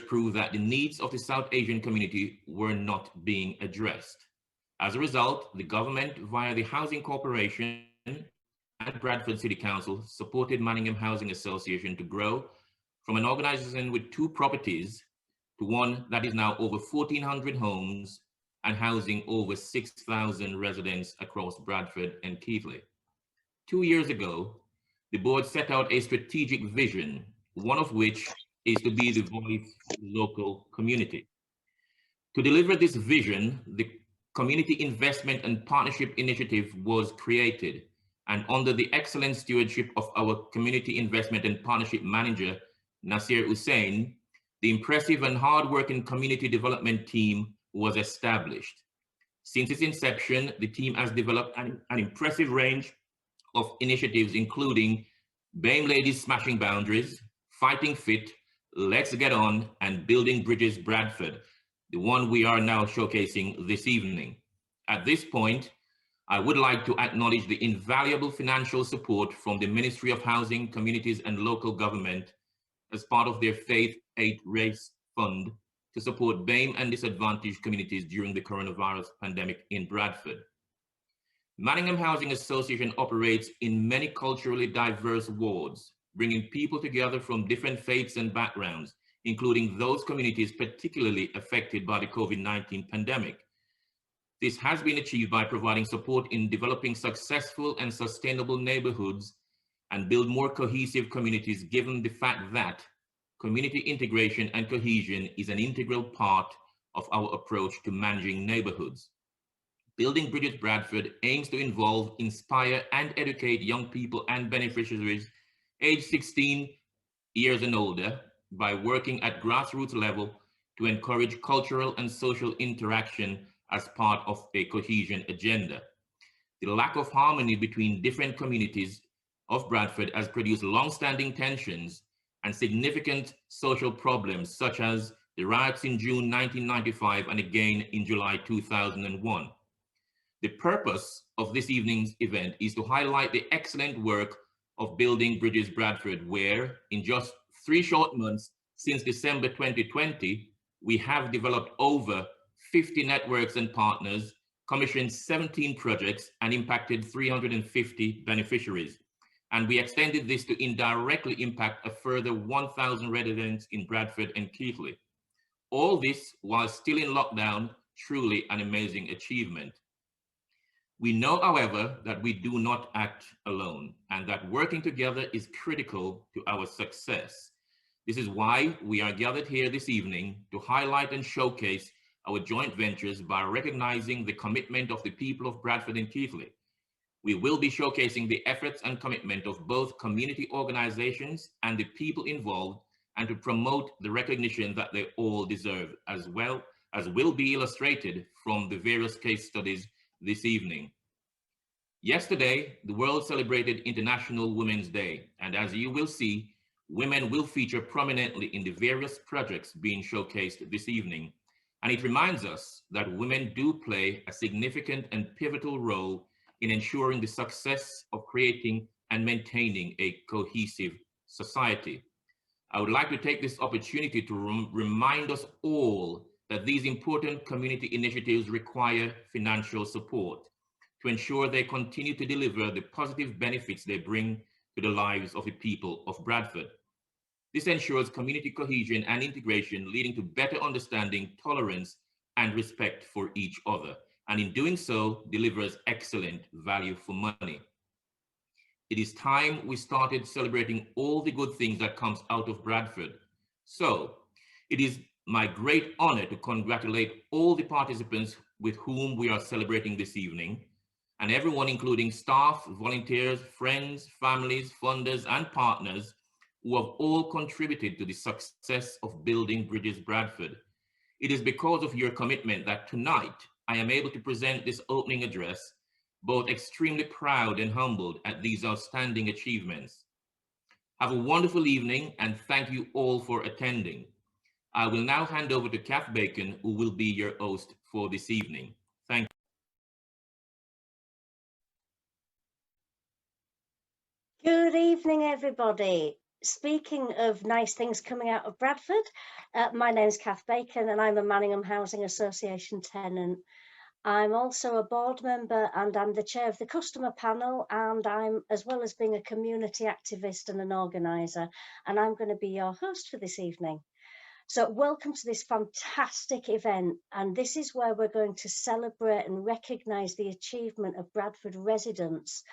proved that the needs of the South Asian community were not being addressed. As a result, the government, via the Housing Corporation and Bradford City Council, supported Manningham Housing Association to grow from an organization with 2 properties to one that is now over 1,400 homes and housing over 6,000 residents across Bradford and Keighley. 2 years ago, the board set out a strategic vision, one of which is to be the voice of the local community. To deliver this vision, the Community Investment and Partnership Initiative was created, and under the excellent stewardship of our Community Investment and Partnership Manager, Nasir Hussain, the impressive and hard-working community development team was established. Since its inception, the team has developed an impressive range of initiatives, including BAME Ladies Smashing Boundaries, Fighting Fit, Let's Get On, and Building Bridges Bradford, the one we are now showcasing this evening. At this point, I would like to acknowledge the invaluable financial support from the Ministry of Housing, Communities and Local Government as part of their Faith 8 Race Fund to support BAME and disadvantaged communities during the coronavirus pandemic in Bradford. Manningham Housing Association operates in many culturally diverse wards, bringing people together from different faiths and backgrounds, including those communities particularly affected by the COVID-19 pandemic. This has been achieved by providing support in developing successful and sustainable neighborhoods and build more cohesive communities, given the fact that community integration and cohesion is an integral part of our approach to managing neighborhoods. Building Bridges Bradford aims to involve, inspire, and educate young people and beneficiaries aged 16 years and older by working at grassroots level to encourage cultural and social interaction as part of a cohesion agenda. The lack of harmony between different communities of Bradford has produced long-standing tensions and significant social problems, such as the riots in June 1995 and again in July 2001. The purpose of this evening's event is to highlight the excellent work of Building Bridges Bradford, where in just 3 short months since December 2020, we have developed over 50 networks and partners, commissioned 17 projects, and impacted 350 beneficiaries. And we extended this to indirectly impact a further 1,000 residents in Bradford and Keighley. All this while still in lockdown, truly an amazing achievement. We know, however, that we do not act alone and that working together is critical to our success. This is why we are gathered here this evening to highlight and showcase our joint ventures by recognizing the commitment of the people of Bradford and Keighley. We will be showcasing the efforts and commitment of both community organizations and the people involved, and to promote the recognition that they all deserve, as well as will be illustrated from the various case studies this evening. Yesterday, the world celebrated International Women's Day, and as you will see, women will feature prominently in the various projects being showcased this evening. And it reminds us that women do play a significant and pivotal role in ensuring the success of creating and maintaining a cohesive society. I would like to take this opportunity to remind us all that these important community initiatives require financial support to ensure they continue to deliver the positive benefits they bring to the lives of the people of Bradford. This ensures community cohesion and integration, leading to better understanding, tolerance, and respect for each other, and in doing so, delivers excellent value for money. It is time we started celebrating all the good things that comes out of Bradford. So, it is my great honor to congratulate all the participants with whom we are celebrating this evening, and everyone, including staff, volunteers, friends, families, funders, and partners who have all contributed to the success of Building Bridges Bradford. It is because of your commitment that tonight I am able to present this opening address, both extremely proud and humbled at these outstanding achievements. Have a wonderful evening, and thank you all for attending. I will now hand over to Kath Bacon, who will be your host for this evening. Thank you. Good evening, everybody. Speaking of nice things coming out of Bradford, my name's Kath Bacon and I'm a Manningham Housing Association tenant. I'm also a board member and I'm the chair of the customer panel, and I'm, as well as being a community activist and an organiser, and I'm going to be your host for this evening. So welcome to this fantastic event, and this is where we're going to celebrate and recognise the achievement of Bradford residents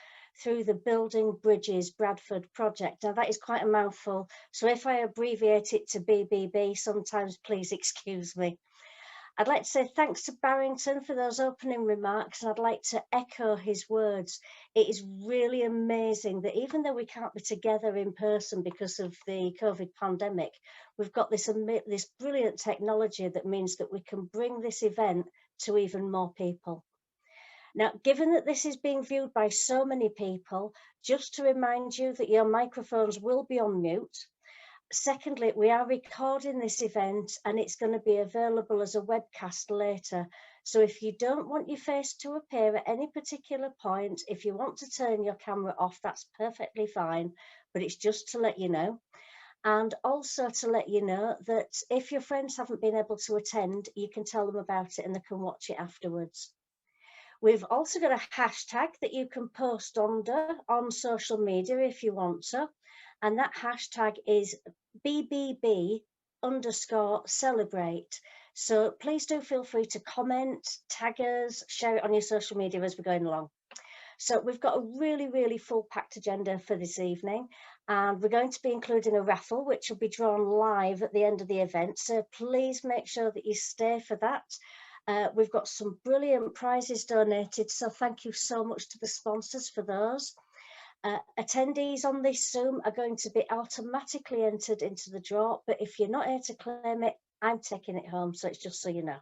through the Building Bridges Bradford project. Now that is quite a mouthful, so if I abbreviate it to BBB, sometimes please excuse me. I'd like to say thanks to Barrington for those opening remarks, and I'd like to echo his words. It is really amazing that even though we can't be together in person because of the COVID pandemic, we've got this brilliant technology that means that we can bring this event to even more people. Now, given that this is being viewed by so many people, just to remind you that your microphones will be on mute. Secondly, we are recording this event and it's going to be available as a webcast later. So if you don't want your face to appear at any particular point, if you want to turn your camera off, that's perfectly fine, but it's just to let you know. And also to let you know that if your friends haven't been able to attend, you can tell them about it and they can watch it afterwards. We've also got a hashtag that you can post under on social media if you want to. And that hashtag is BBB_celebrate. So please do feel free to comment, tag us, share it on your social media as we're going along. So we've got a really, really full packed agenda for this evening. And we're going to be including a raffle, which will be drawn live at the end of the event. So please make sure that you stay for that. We've got some brilliant prizes donated, so thank you so much to the sponsors for those. Attendees on this Zoom are going to be automatically entered into the draw, but if you're not here to claim it, I'm taking it home, so it's just so you know.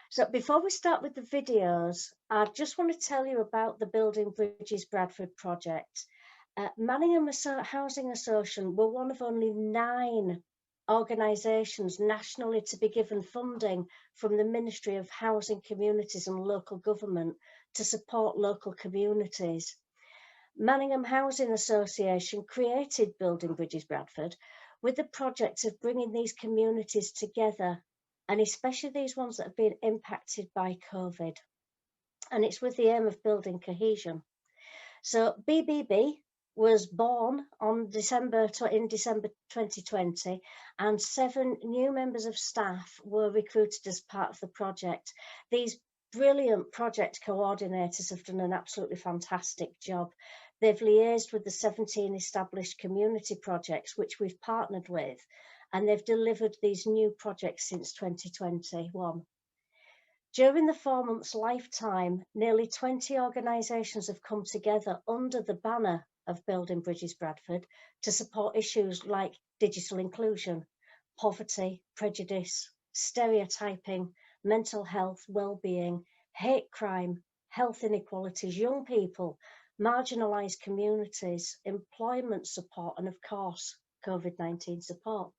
So before we start with the videos, I just want to tell you about the Building Bridges Bradford project. Manningham Housing Association were one of only 9 organisations nationally to be given funding from the Ministry of Housing, Communities and Local Government to support local communities. Manningham Housing Association created Building Bridges Bradford with the project of bringing these communities together, and especially these ones that have been impacted by COVID. And it's with the aim of building cohesion. So BBB was born on December 2020, and 7 new members of staff were recruited as part of the project. These brilliant project coordinators have done an absolutely fantastic job. They've liaised with the 17 established community projects which we've partnered with, and they've delivered these new projects since 2021. During the 4 months lifetime, nearly 20 organisations have come together under the banner of Building Bridges Bradford to support issues like digital inclusion, poverty, prejudice, stereotyping, mental health, well-being, hate crime, health inequalities, young people, marginalised communities, employment support, and of course, COVID-19 support.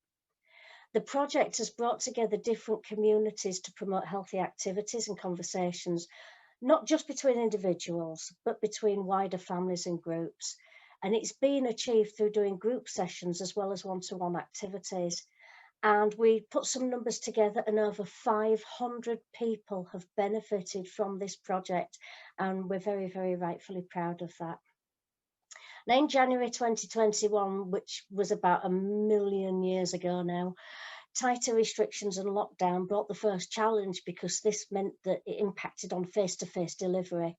The project has brought together different communities to promote healthy activities and conversations, not just between individuals, but between wider families and groups. And it's been achieved through doing group sessions as well as one-to-one activities. And we put some numbers together and over 500 people have benefited from this project. And we're very, very rightfully proud of that. Now in January 2021, which was about 1 million years ago now, tighter restrictions and lockdown brought the first challenge because this meant that it impacted on face-to-face delivery.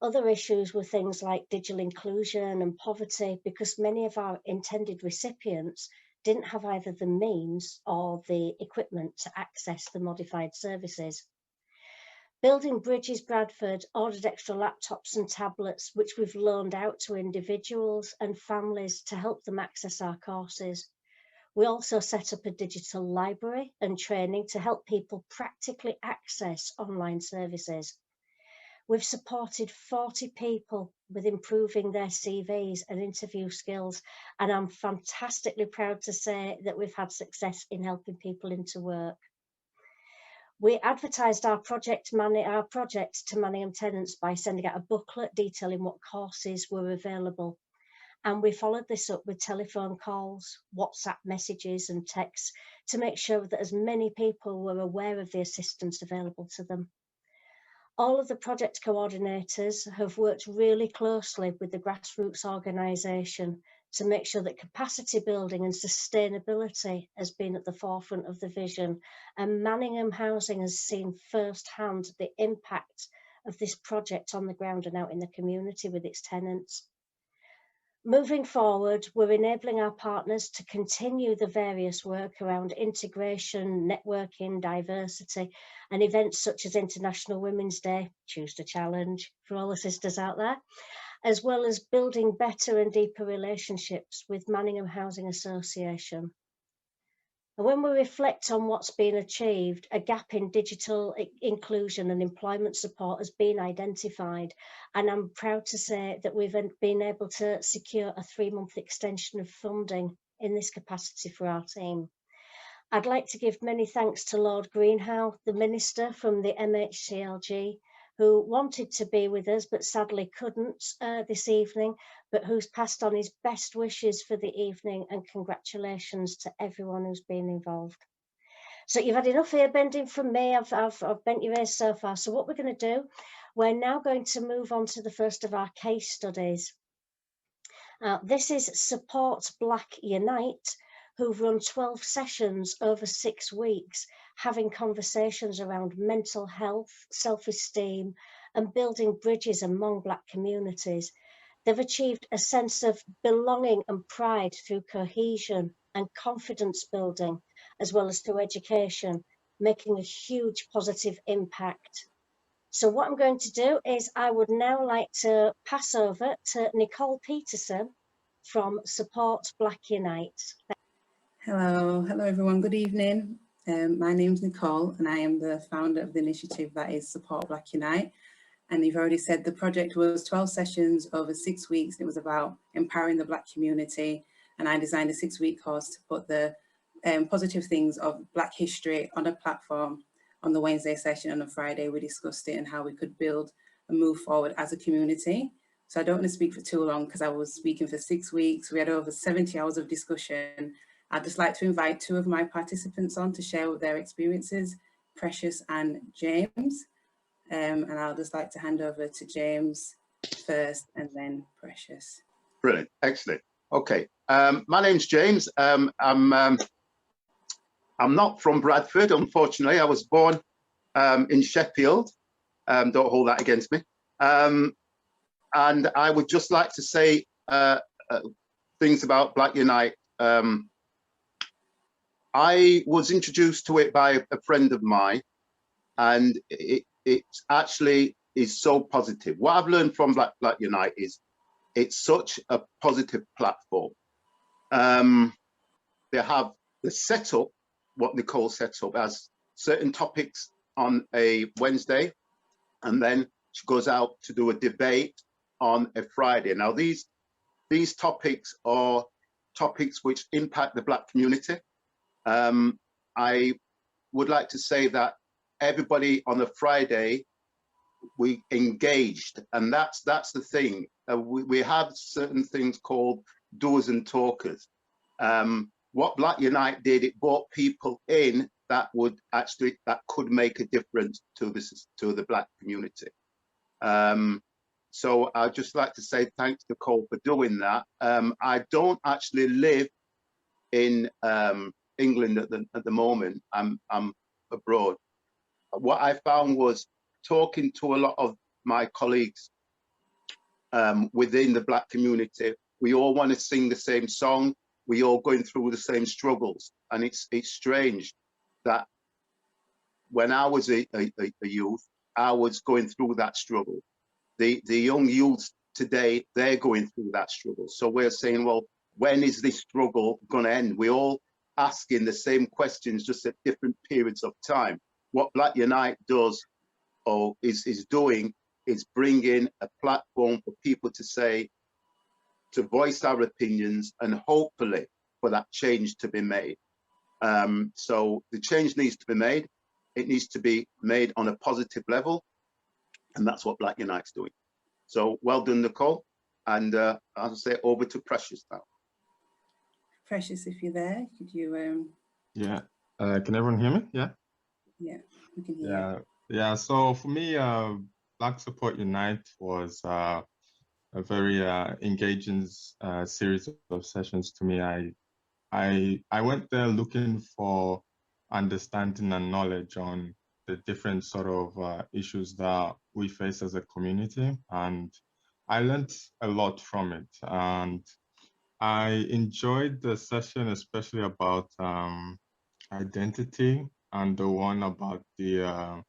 Other issues were things like digital inclusion and poverty because many of our intended recipients didn't have either the means or the equipment to access the modified services. Building Bridges Bradford ordered extra laptops and tablets, which we've loaned out to individuals and families to help them access our courses. We also set up a digital library and training to help people practically access online services. We've supported 40 people with improving their CVs and interview skills, and I'm fantastically proud to say that we've had success in helping people into work. We advertised our project to Manningham tenants by sending out a booklet detailing what courses were available. And we followed this up with telephone calls, WhatsApp messages and texts to make sure that as many people were aware of the assistance available to them. All of the project coordinators have worked really closely with the grassroots organisation to make sure that capacity building and sustainability has been at the forefront of the vision. And Manningham Housing has seen firsthand the impact of this project on the ground and out in the community with its tenants. Moving forward, we're enabling our partners to continue the various work around integration, networking, diversity, and events such as International Women's Day, Choose to Challenge for all the sisters out there, as well as building better and deeper relationships with Manningham Housing Association. And when we reflect on what's been achieved, a gap in digital inclusion and employment support has been identified. And I'm proud to say that we've been able to secure a 3-month extension of funding in this capacity for our team. I'd like to give many thanks to Lord Greenhow, the Minister from the MHCLG, who wanted to be with us but sadly couldn't this evening, but who's passed on his best wishes for the evening, and congratulations to everyone who's been involved. So you've had enough ear bending from me. I've bent your ears so far. So what we're going to do, we're now going to move on to the first of our case studies. This is Support Black Unite, who've run 12 sessions over 6 weeks, having conversations around mental health, self-esteem, and building bridges among Black communities. They've achieved a sense of belonging and pride through cohesion and confidence building, as well as through education, making a huge positive impact. So what I'm going to do is I would now like to pass over to Nicole Peterson from Support Black Unite. Hello everyone, good evening. My name's Nicole and I am the founder of the initiative that is Support Black Unite. And you've already said the project was 12 sessions over 6 weeks. It was about empowering the Black community, and I designed a 6-week course to put the positive things of Black history on a platform. On the Wednesday session, on a Friday, we discussed it and how we could build and move forward as a community. So I don't want to speak for too long because I was speaking for 6 weeks. We had over 70 hours of discussion. I'd just like to invite 2 of my participants on to share their experiences, Precious and James. And I'll just like to hand over to James first and then Precious. Brilliant, excellent. Okay, my name's James. I'm not from Bradford, unfortunately. I was born in Sheffield. Don't hold that against me. And I would just like to say things about Black Unite. I was introduced to it by a friend of mine, and it actually is so positive. What I've learned from Black Unite is it's such a positive platform. They have the setup, what Nicole sets up as certain topics on a Wednesday, and then she goes out to do a debate on a Friday. Now these topics are topics which impact the Black community. I would like to say that everybody on a Friday, we engaged, and that's the thing. We have certain things called doers and talkers. What Black Unite did, it brought people in that could make a difference to the Black community. So I'd just like to say thanks to Nicole for doing that. I don't actually live in England at the moment. I'm abroad. What I found was talking to a lot of my colleagues within the Black community, we all want to sing the same song. We all going through the same struggles, and it's strange that when I was a youth, I was going through that struggle. The young youths today, they're going through that struggle. So we're saying, well, when is this struggle going to end? We're all asking the same questions, just at different periods of time. What Black Unite does, or is doing, is bringing a platform for people to voice our opinions, and hopefully for that change to be made. So the change needs to be made. It needs to be made on a positive level, and that's what Black Unite's doing. So well done, Nicole. And as I say, over to Precious now. Precious, if you're there, could you? Yeah. Can everyone hear me? Yeah. Yeah, we can hear you. Yeah. So for me, Black Support Unite was a very engaging series of sessions to me. I went there looking for understanding and knowledge on the different sort of issues that we face as a community, and I learned a lot from it. And I enjoyed the session, especially about identity, and the one about the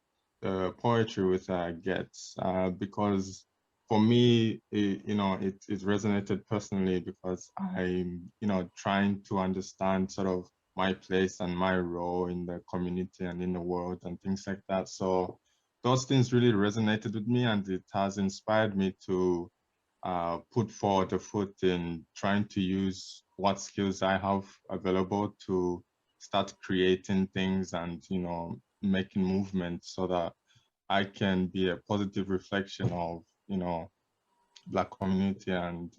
poetry with Gets, because for me, it resonated personally, because I'm, trying to understand sort of my place and my role in the community and in the world and things like that. So those things really resonated with me, and it has inspired me to put forward a foot in trying to use what skills I have available to start creating things and, making movements so that I can be a positive reflection of, Black community, and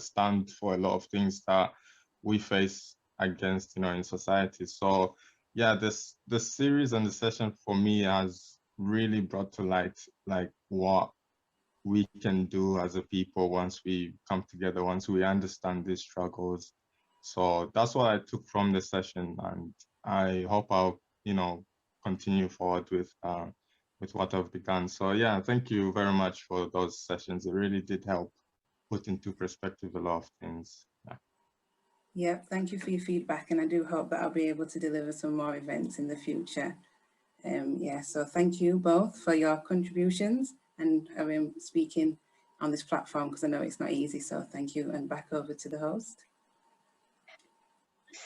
stand for a lot of things that we face against, in society. So yeah, the series and the session for me has really brought to light like what we can do as a people once we come together, once we understand these struggles. So that's what I took from the session, and I hope I'll, continue forward with what I've begun. So yeah, thank you very much for those sessions. It really did help put into perspective a lot of things. Yeah, thank you for your feedback, and I do hope that I'll be able to deliver some more events in the future. So thank you both for your contributions and speaking on this platform, because I know it's not easy. So thank you, and back over to the host.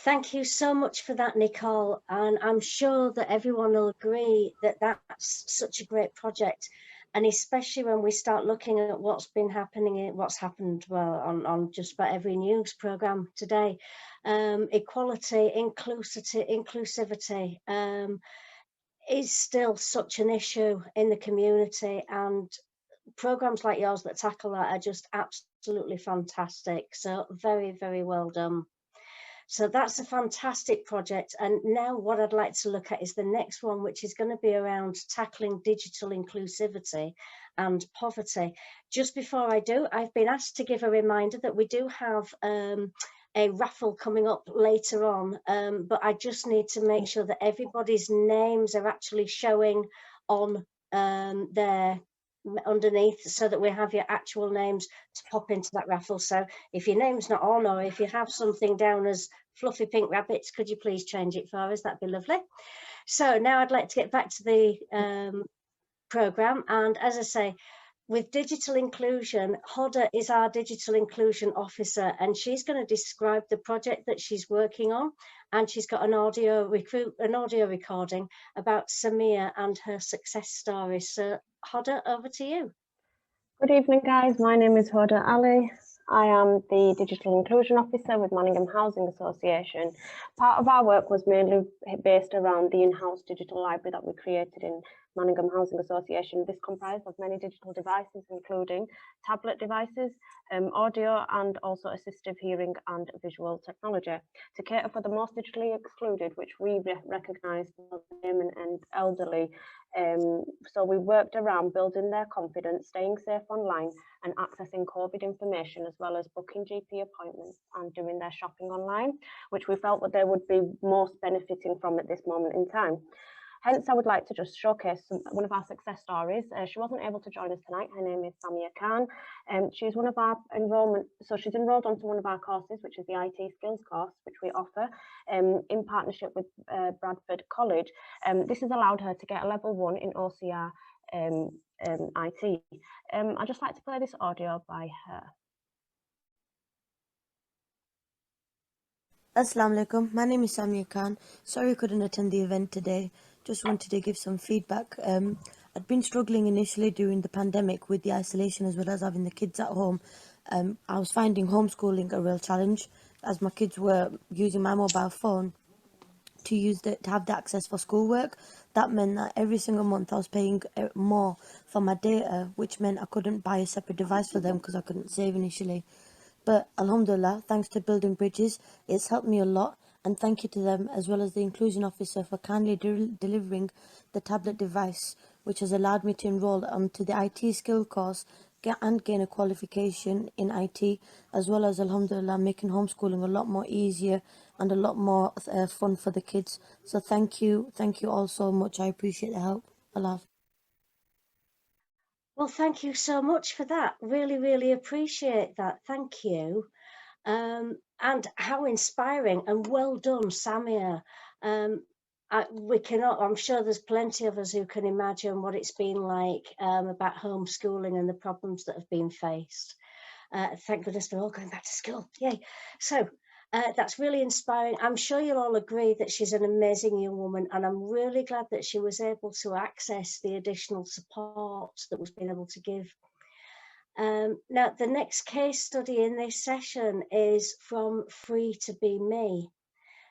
Thank you so much for that, Nicole. And I'm sure that everyone will agree that that's such a great project. And especially when we start looking at what's been happening, what's happened on just about every news programme today. Equality, inclusivity is still such an issue in the community, and programmes like yours that tackle that are just absolutely fantastic. So very, very well done. So that's a fantastic project. And now what I'd like to look at is the next one, which is going to be around tackling digital inclusivity and poverty. Just before I do, I've been asked to give a reminder that we do have a raffle coming up later on, but I just need to make sure that everybody's names are actually showing on their underneath, so that we have your actual names to pop into that raffle. So if your name's not on, or if you have something down as fluffy pink rabbits, could you please change it for us? That'd be lovely. So now I'd like to get back to the programme, and as I say, with digital inclusion, Hoda is our digital inclusion officer, and she's going to describe the project that she's working on, and she's got an audio recording about Samia and her success story. So Hoda, over to you. Good evening, guys. My name is Hoda Ali. I am the Digital Inclusion Officer with Manningham Housing Association. Part of our work was mainly based around the in-house digital library that we created in Manningham Housing Association. This comprised of many digital devices, including tablet devices, audio, and also assistive hearing and visual technology, to cater for the most digitally excluded, which we recognise as women and elderly. So we worked around building their confidence, staying safe online, and accessing COVID information, as well as booking GP appointments and doing their shopping online, which we felt that they would be most benefiting from at this moment in time. Hence, I would like to just showcase one of our success stories. She wasn't able to join us tonight. Her name is Samia Khan. She's one of our she's enrolled onto one of our courses, which is the IT skills course, which we offer in partnership with Bradford College. This has allowed her to get a level 1 in OCR IT. I'd just like to play this audio by her. Assalamu alaikum. My name is Samia Khan. Sorry I couldn't attend the event today. Just wanted to give some feedback. I'd been struggling initially during the pandemic with the isolation, as well as having the kids at home. I was finding homeschooling a real challenge, as my kids were using my mobile phone to have the access for schoolwork. That meant that every single month I was paying more for my data, which meant I couldn't buy a separate device for them because I couldn't save initially. But alhamdulillah, thanks to Building Bridges, it's helped me a lot. And thank you to them, as well as the inclusion officer, for kindly delivering the tablet device, which has allowed me to enroll onto the IT skill course and gain a qualification in IT, as well as, alhamdulillah, making homeschooling a lot more easier and a lot more fun for the kids. So thank you all so much. I appreciate the help. Allah. Well, thank you so much for that. Really, really appreciate that. Thank you. And how inspiring, and well done, Samia. I'm sure there's plenty of us who can imagine what it's been like about homeschooling and the problems that have been faced. Thank goodness we're all going back to school. Yay. So that's really inspiring. I'm sure you'll all agree that she's an amazing young woman, and I'm really glad that she was able to access the additional support that was being able to give. Now, the next case study in this session is from Free to Be Me.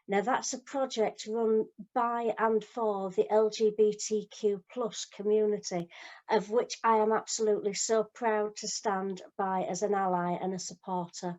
Now, that's a project run by and for the LGBTQ+ community, of which I am absolutely so proud to stand by as an ally and a supporter.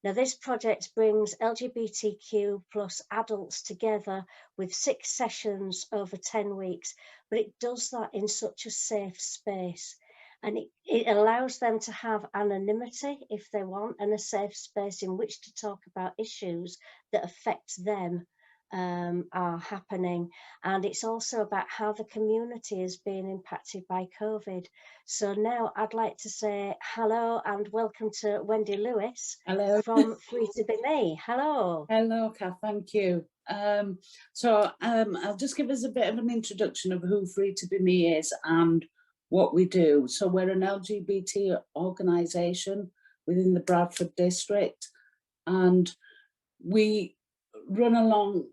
Now, this project brings LGBTQ+ adults together with 6 sessions over 10 weeks, but it does that in such a safe space. And it allows them to have anonymity if they want, and a safe space in which to talk about issues that affect them are happening. And it's also about how the community is being impacted by COVID. So now I'd like to say hello and welcome to Wendy Lewis. Hello. From Free to Be Me. Hello. Hello, Kath, thank you. I'll just give us a bit of an introduction of who Free to Be Me is and what we do. So we're an LGBT organisation within the Bradford district, and we run along.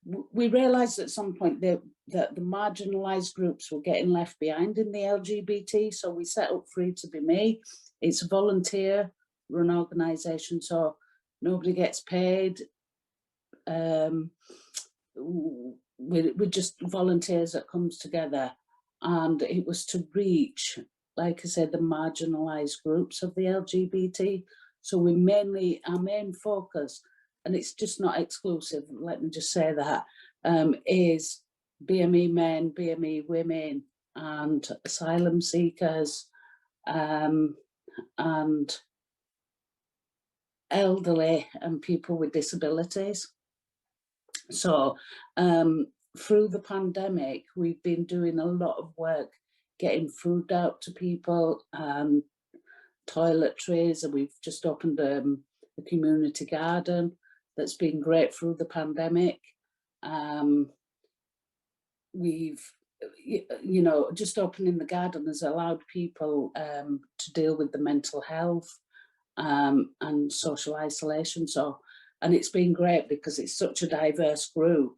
We realised at some point that the marginalised groups were getting left behind in the LGBT, so we set up Free to Be Me. It's a volunteer run organisation, so nobody gets paid. We're just volunteers that comes together, and it was to reach, like I said, the marginalised groups of the LGBT. So our main focus, and it's just not exclusive, let me just say that, is BME men, BME women, and asylum seekers, and elderly and people with disabilities. So through the pandemic, we've been doing a lot of work getting food out to people, toiletries, and we've just opened a community garden that's been great through the pandemic. We've, you know, just opening the garden has allowed people to deal with the mental health and social isolation. So, and it's been great because it's such a diverse group.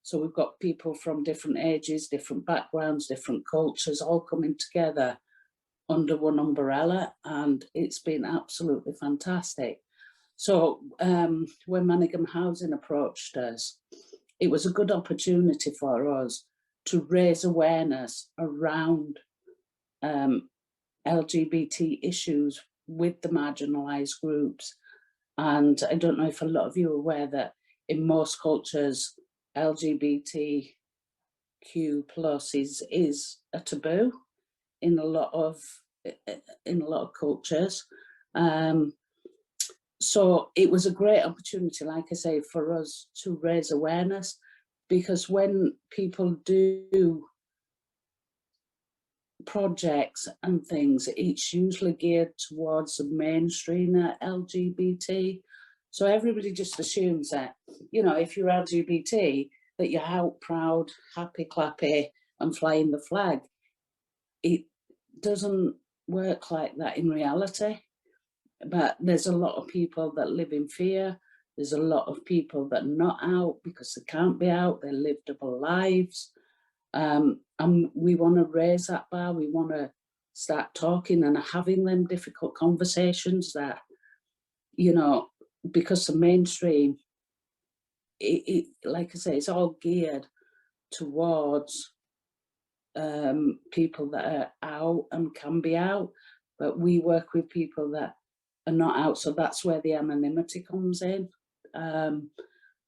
So we've got people from different ages, different backgrounds, different cultures, all coming together under one umbrella, and it's been absolutely fantastic. So when Manningham Housing approached us, it was a good opportunity for us to raise awareness around LGBT issues with the marginalised groups. And I don't know if a lot of you are aware that in most cultures, LGBTQ+ is a taboo in a lot of cultures. So it was a great opportunity, like I say, for us to raise awareness, because when people do projects and things, it's usually geared towards the mainstream LGBT. So everybody just assumes that, you know, if you're LGBT, that you're out proud, happy clappy and flying the flag. It doesn't work like that in reality. But there's a lot of people that live in fear. There's a lot of people that are not out because they can't be out. They live double lives. And we want to raise that bar. We want to start talking and having them difficult conversations that, you know, because the mainstream like I say, it's all geared towards people that are out and can be out, but we work with people that are not out, so that's where the anonymity comes in.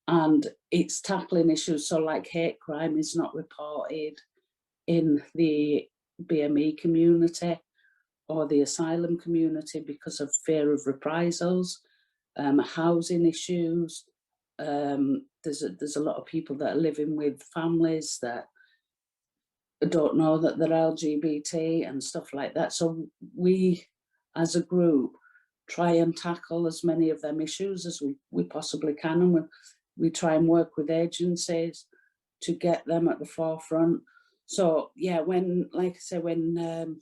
And it's tackling issues, so like hate crime is not reported in the BME community or the asylum community because of fear of reprisals. Housing issues, there's a lot of people that are living with families that don't know that they're LGBT and stuff like that. So we, as a group, try and tackle as many of them issues as we possibly can, and we try and work with agencies to get them at the forefront. So yeah, when, like I say, when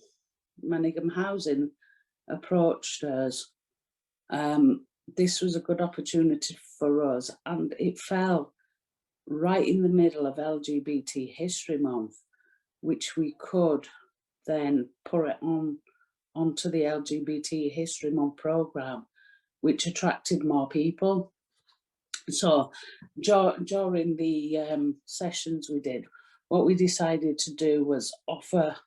Manningham Housing approached us, this was a good opportunity for us, and it fell right in the middle of LGBT History Month, which we could then put it onto the LGBT History Month programme, which attracted more people. So during the sessions we did, what we decided to do was offer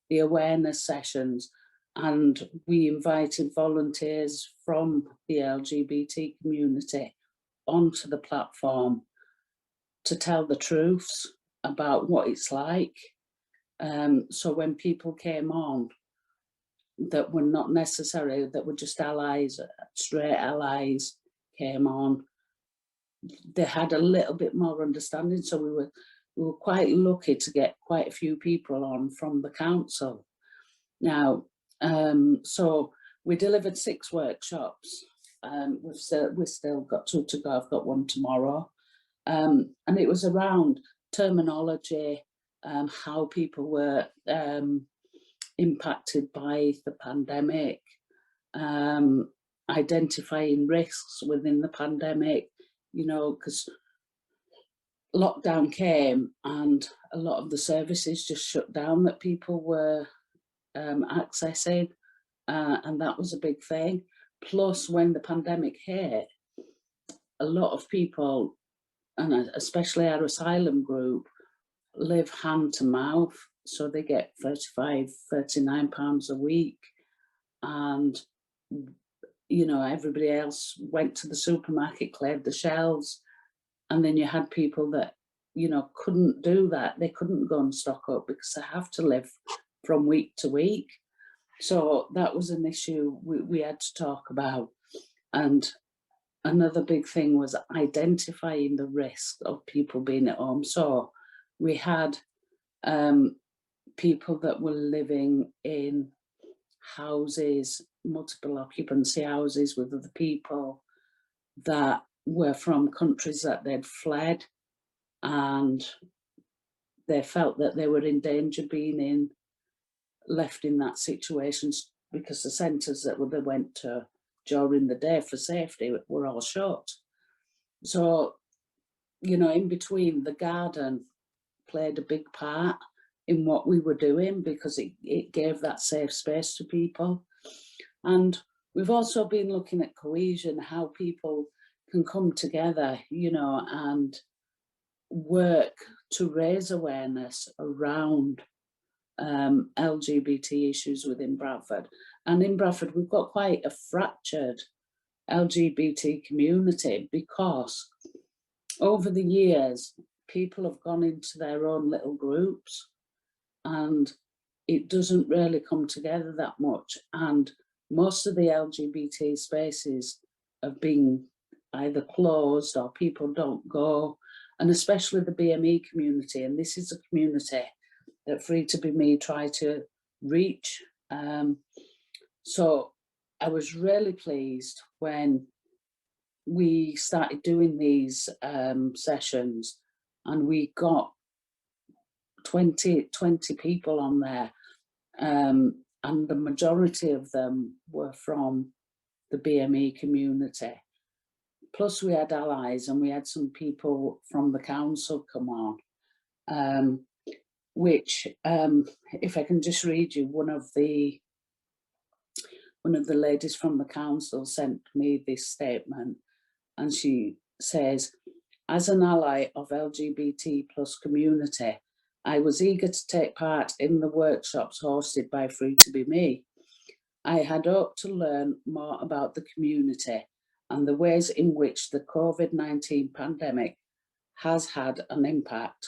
the awareness sessions, and we invited volunteers from the LGBT community onto the platform to tell the truths about what it's like. So when people came on that were not necessary, that were just allies, straight allies came on, they had a little bit more understanding. So we were quite lucky to get quite a few people on from the council. Now, so we delivered 6 workshops. We've still got 2 to go. I've got one tomorrow. And it was around terminology, how people were impacted by the pandemic, identifying risks within the pandemic, you know, because lockdown came and a lot of the services just shut down that people were accessing, and that was a big thing. Plus, when the pandemic hit, a lot of people, and especially our asylum group, live hand to mouth, so they get £39 a week, and you know, everybody else went to the supermarket, cleared the shelves, and then you had people that, you know, couldn't do that. They couldn't go and stock up because they have to live from week to week. So that was an issue we had to talk about. And another big thing was identifying the risk of people being at home. So we had people that were living in houses, multiple occupancy houses with other people that were from countries that they'd fled, and they felt that they were in danger being left in that situation because the centres that they went to during the day for safety were all shut. So, you know, in between, the garden played a big part in what we were doing because it gave that safe space to people. And we've also been looking at cohesion, how people can come together, you know, and work to raise awareness around LGBT issues within Bradford. And in Bradford, we've got quite a fractured LGBT community because over the years, people have gone into their own little groups and it doesn't really come together that much. And most of the LGBT spaces have been either closed or people don't go, and especially the BME community. And this is a community that Free to Be Me try to reach. So I was really pleased when we started doing these sessions and we got 20 people on there, and the majority of them were from the BME community. Plus we had allies and we had some people from the council come on, which if I can just read you, one of the ladies from the council sent me this statement, and she says, As an ally of LGBT+ community, I was eager to take part in the workshops hosted by Free to Be Me. I had hoped to learn more about the community and the ways in which the COVID-19 pandemic has had an impact.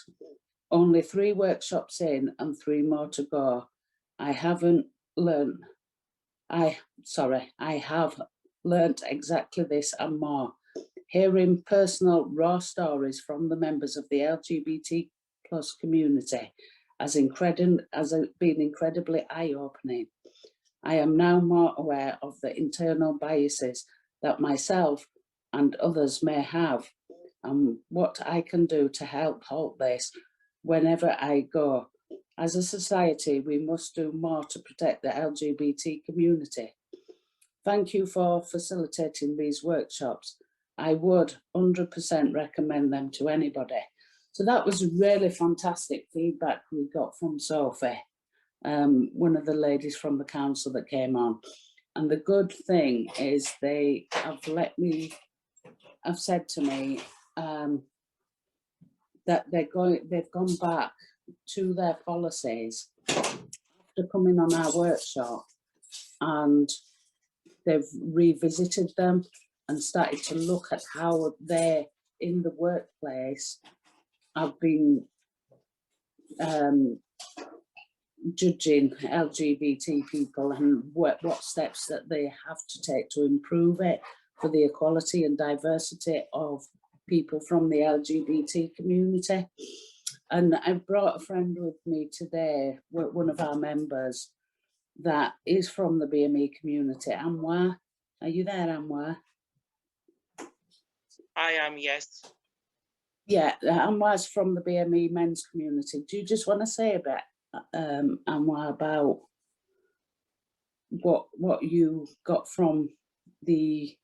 Only 3 workshops in and 3 more to go. I have learnt exactly this and more. Hearing personal raw stories from the members of the LGBT+ community has been incredibly eye-opening. I am now more aware of the internal biases that myself and others may have, and what I can do to help halt this whenever I go. As a society, we must do more to protect the LGBT community. Thank you for facilitating these workshops. I would 100% recommend them to anybody. So that was really fantastic feedback we got from Sophie, one of the ladies from the council that came on. And the good thing is they have said to me that they've gone back to their policies after coming on our workshop, and they've revisited them and started to look at how they in the workplace have been judging LGBT people and what steps that they have to take to improve it for the equality and diversity of people from the LGBT community. And I brought a friend with me today, one of our members that is from the BME community. Anwar, are you there, Anwar? I am, yes. Yeah, Anwar's from the BME men's community. Do you just want to say a bit, Anwar, about what you got from the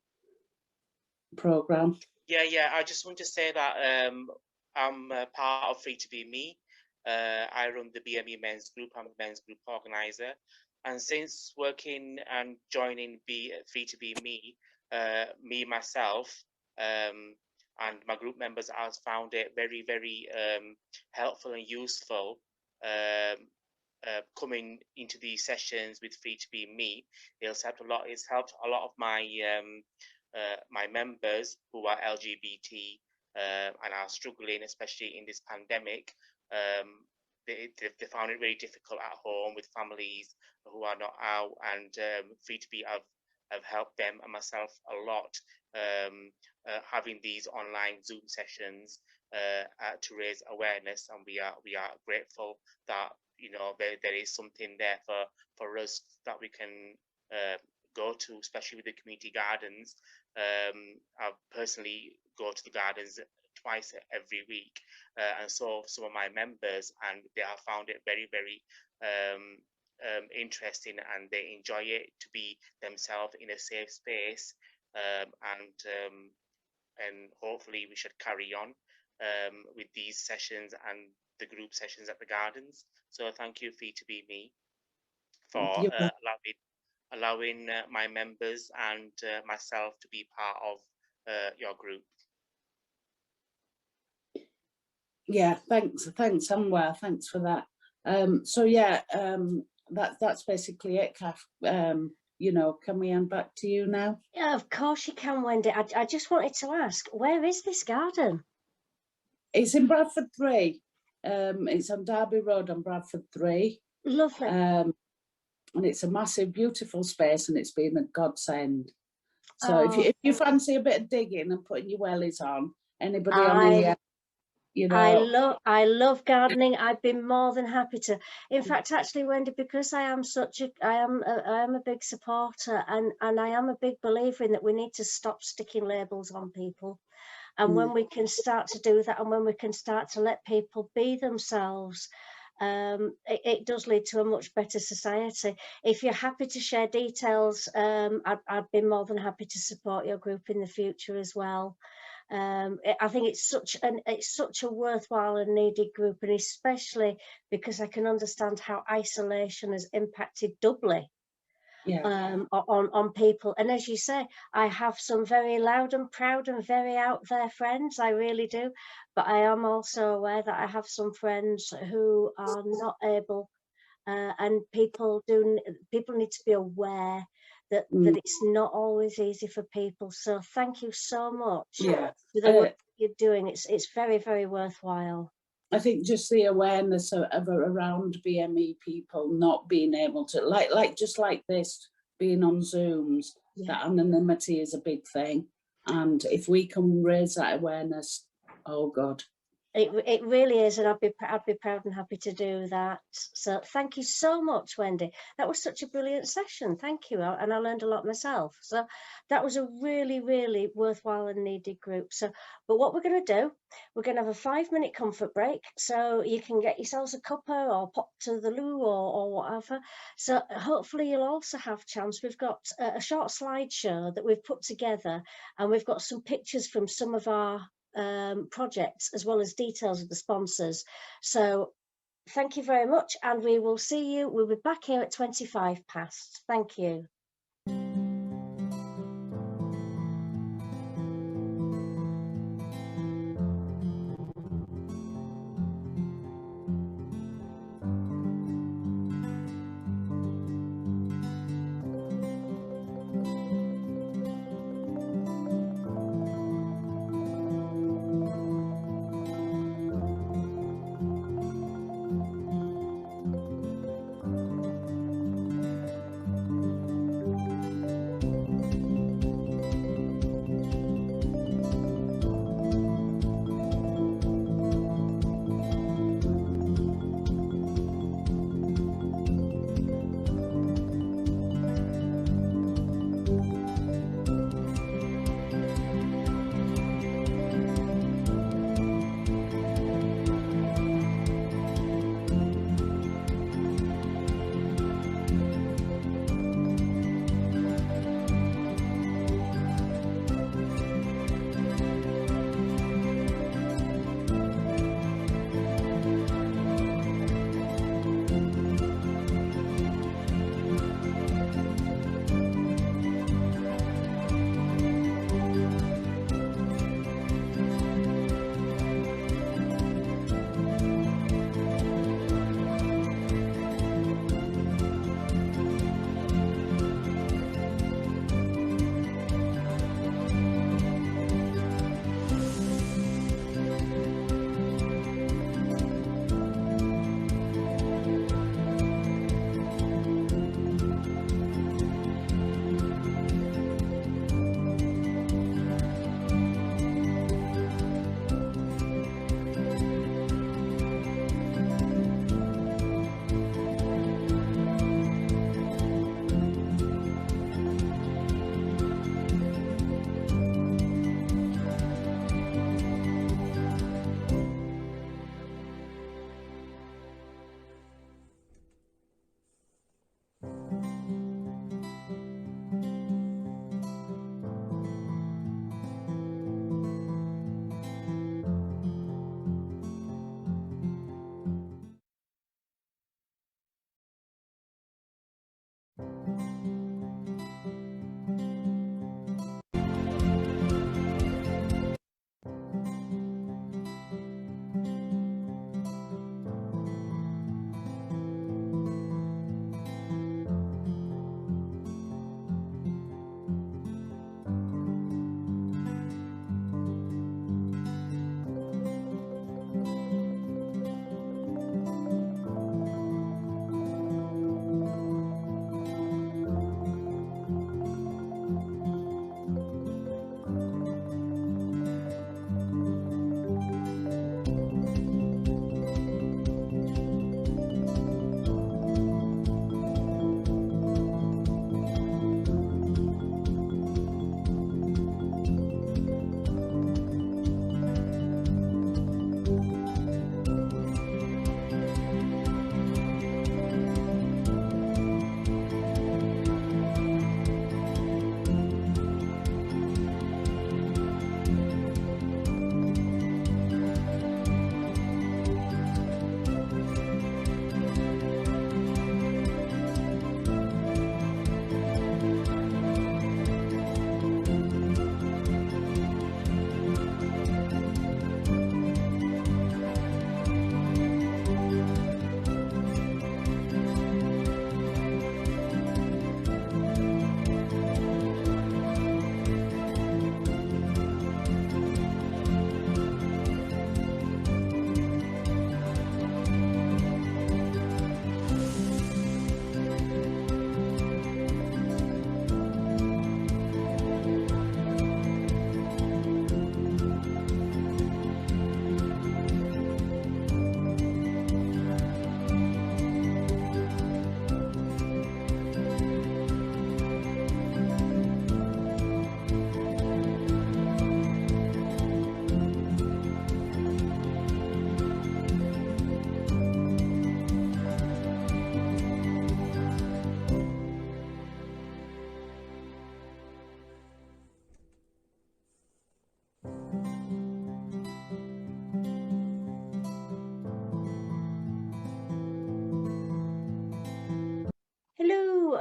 programme? Yeah, I just want to say that I'm part of Free to Be Me. I run the BME men's group. I'm a men's group organizer. And since working and joining Free to Be Me, myself, and my group members, I've found it very, very helpful and useful coming into these sessions with Free to Be Me. It's helped a lot. It's helped a lot of my my members who are LGBT and are struggling, especially in this pandemic. They found it very difficult at home with families who are not out, and Free to Be have helped them and myself a lot, having these online Zoom sessions to raise awareness, and we are grateful that there is something there for us that we can go to, especially with the community gardens. I personally go to the gardens twice every week, and so some of my members, and they have found it very, very interesting, and they enjoy it to be themselves in a safe space, and hopefully we should carry on with these sessions and the group sessions at the gardens. So thank you, Free to Be Me, for allowing my members and myself to be part of your group. Yeah, thanks, Anwar. Thanks for that. So yeah, that's basically it, Kath. Can we hand back to you now? Yeah, of course you can, Wendy. I just wanted to ask, where is this garden? It's in Bradford 3. It's on Derby Road on Bradford 3. Lovely. And it's a massive, beautiful space, and it's been a godsend. So if you fancy a bit of digging and putting your wellies on, anybody on here, I love gardening. I've been more than happy to. In fact, actually, Wendy, because I am a big supporter, and I am a big believer in that we need to stop sticking labels on people. And when we can start to do that, and when we can start to let people be themselves, it does lead to a much better society. If you're happy to share details, I'd be more than happy to support your group in the future as well. I think it's such a worthwhile and needed group, and especially because I can understand how isolation has impacted doubly on people. And as you say, I have some very loud and proud and very out there friends, I really do. But I am also aware that I have some friends who are not able, and people need to be aware that it's not always easy for people. So thank you so much for the work you're doing. It's very, very worthwhile. I think just the awareness of around BME people not being able to, like just like this, being on Zooms, that anonymity is a big thing. And if we can raise that awareness, oh God. It really is, and I'd be proud and happy to do that. So thank you so much, Wendy. That was such a brilliant session. Thank you, and I learned a lot myself. So that was a really, really worthwhile and needed group. So, but what we're going to do, we're going to have a 5-minute comfort break, so you can get yourselves a cuppa or pop to the loo or whatever. So hopefully you'll also have chance. We've got a short slideshow that we've put together, and we've got some pictures from some of our projects, as well as details of the sponsors. So thank you very much, and we will see you. We'll be back here at 25 past. Thank you.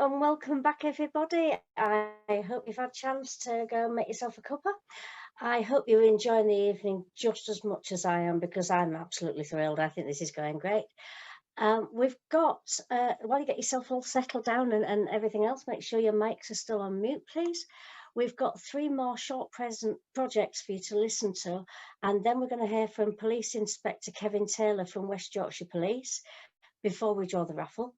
and welcome back, everybody. I hope you've had a chance to go and make yourself a cuppa. I hope you're enjoying the evening just as much as I am, because I'm absolutely thrilled. I think this is going great. We've got, while you get yourself all settled down and everything else, make sure your mics are still on mute, please. We've got 3 more short projects for you to listen to, and then we're going to hear from Police Inspector Kevin Taylor from West Yorkshire Police before we draw the raffle.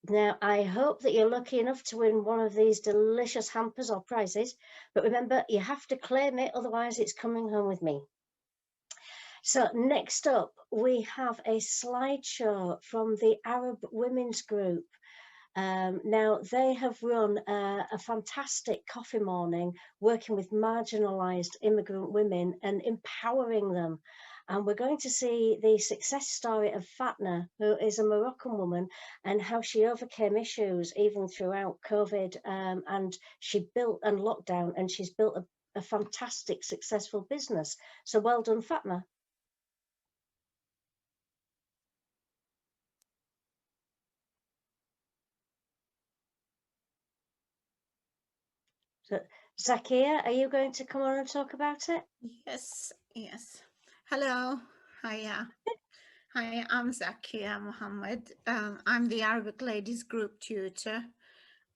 Now, I hope that you're lucky enough to win one of these delicious hampers or prizes, but remember, you have to claim it, otherwise it's coming home with me. So next up, we have a slideshow from the Arab Women's Group. Now, they have run a fantastic coffee morning working with marginalised immigrant women and empowering them. And we're going to see the success story of Fatna, who is a Moroccan woman, and how she overcame issues even throughout COVID. And she built and lockdown, and she's built a fantastic, successful business. So well done, Fatna. So, Zakia, are you going to come on and talk about it? Yes, yes. Hello. Hiya. Hi, I'm Zakia Mohammed. I'm the Arabic Ladies Group Tutor.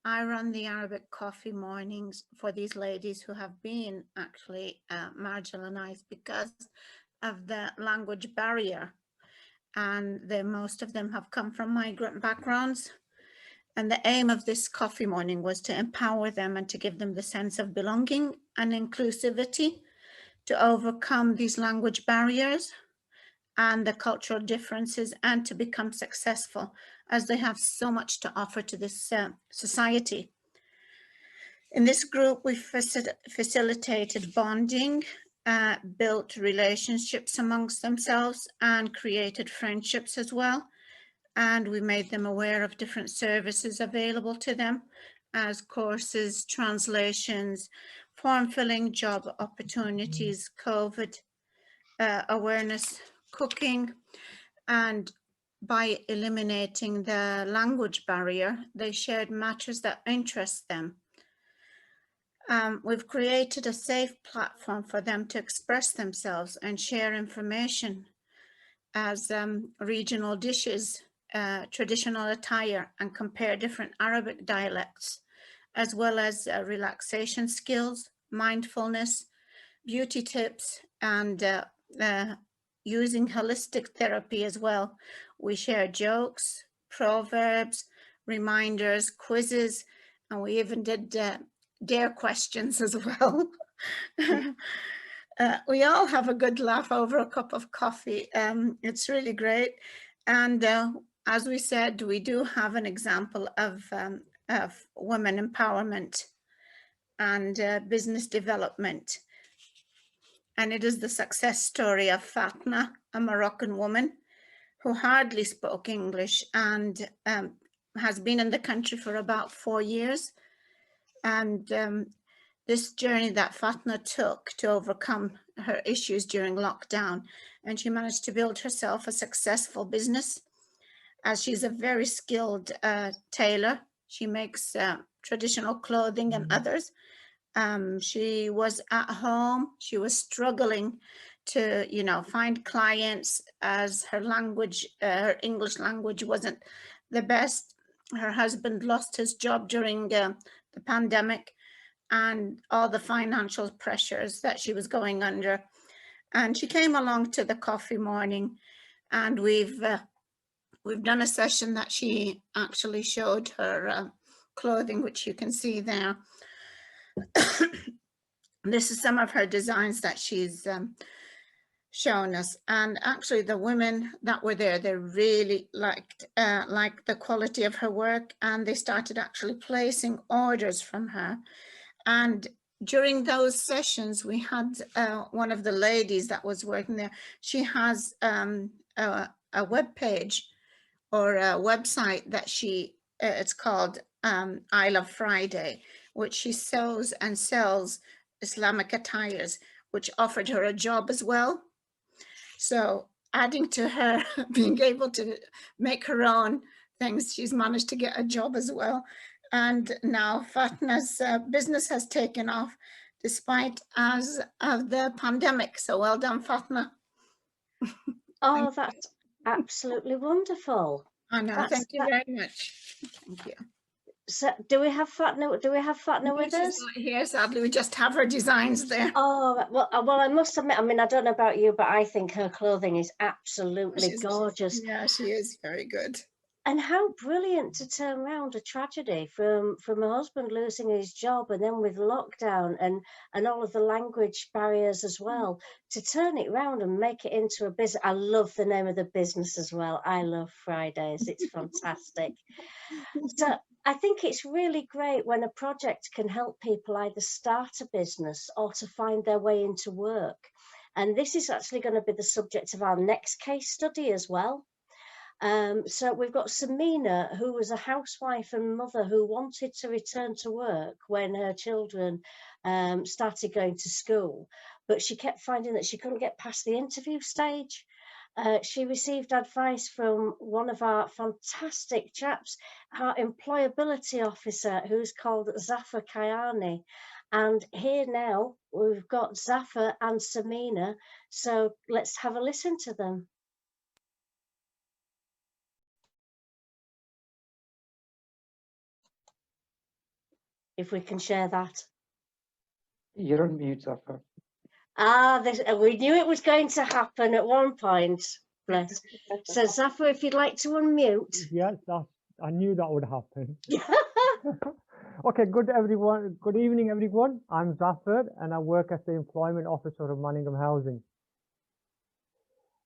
I run the Arabic coffee mornings for these ladies who have been actually marginalized because of the language barrier. And most of them have come from migrant backgrounds. And the aim of this coffee morning was to empower them and to give them the sense of belonging and inclusivity, to overcome these language barriers and the cultural differences, and to become successful, as they have so much to offer to this society. In this group, we facilitated bonding, built relationships amongst themselves, and created friendships as well. And we made them aware of different services available to them, as courses, translations, form filling, job opportunities, COVID awareness, cooking. And by eliminating the language barrier, they shared matters that interest them. We've created a safe platform for them to express themselves and share information, as regional dishes, traditional attire, and compare different Arabic dialects, as well as relaxation skills, mindfulness, beauty tips, and using holistic therapy as well. We share jokes, proverbs, reminders, quizzes, and we even did dare questions as well. We all have a good laugh over a cup of coffee. It's really great. And as we said, we do have an example of women empowerment and business development. And it is the success story of Fatna, a Moroccan woman who hardly spoke English and has been in the country for about 4 years. And this journey that Fatna took to overcome her issues during lockdown, and she managed to build herself a successful business, as she's a very skilled tailor. She makes traditional clothing and others. She was at home. She was struggling to, find clients, as her language, her English language wasn't the best. Her husband lost his job during the pandemic, and all the financial pressures that she was going under. And she came along to the coffee morning, and we've done a session that she actually showed her clothing, which you can see there. This is some of her designs that she's shown us. And actually the women that were there, they really liked the quality of her work, and they started actually placing orders from her. And during those sessions, we had one of the ladies that was working there. She has a web page or a website that it's called I Love Friday, which she sews and sells Islamic attires, which offered her a job as well. So adding to her being able to make her own things, she's managed to get a job as well. And now Fatna's business has taken off despite of the pandemic. So well done, Fatna. Oh, that's absolutely wonderful. I know. Thank you very much. Thank you. So do we have Fatna? Do we have Fatna No, with she's us? not here, sadly. We just have her designs there. Oh, well, I must admit, I mean, I don't know about you, but I think her clothing is absolutely gorgeous. Yeah, she is very good. And how brilliant to turn around a tragedy from a husband losing his job, and then with lockdown and all of the language barriers as well, to turn it around and make it into a business. I love the name of the business as well. I love Fridays. It's fantastic. So I think it's really great when a project can help people either start a business or to find their way into work. And this is actually going to be the subject of our next case study as well. So we've got Samina, who was a housewife and mother who wanted to return to work when her children started going to school, but she kept finding that she couldn't get past the interview stage. She received advice from one of our fantastic chaps, our employability officer, who's called Zafar Kayani. And here now we've got Zafar and Samina. So let's have a listen to them. If we can share that. You're on mute, Zafar. Ah, we knew it was going to happen at one point. Bless. So Zafar, if you'd like to unmute. Yes, I knew that would happen. Okay, good evening, everyone. I'm Zafar and I work as the Employment Officer of Manningham Housing.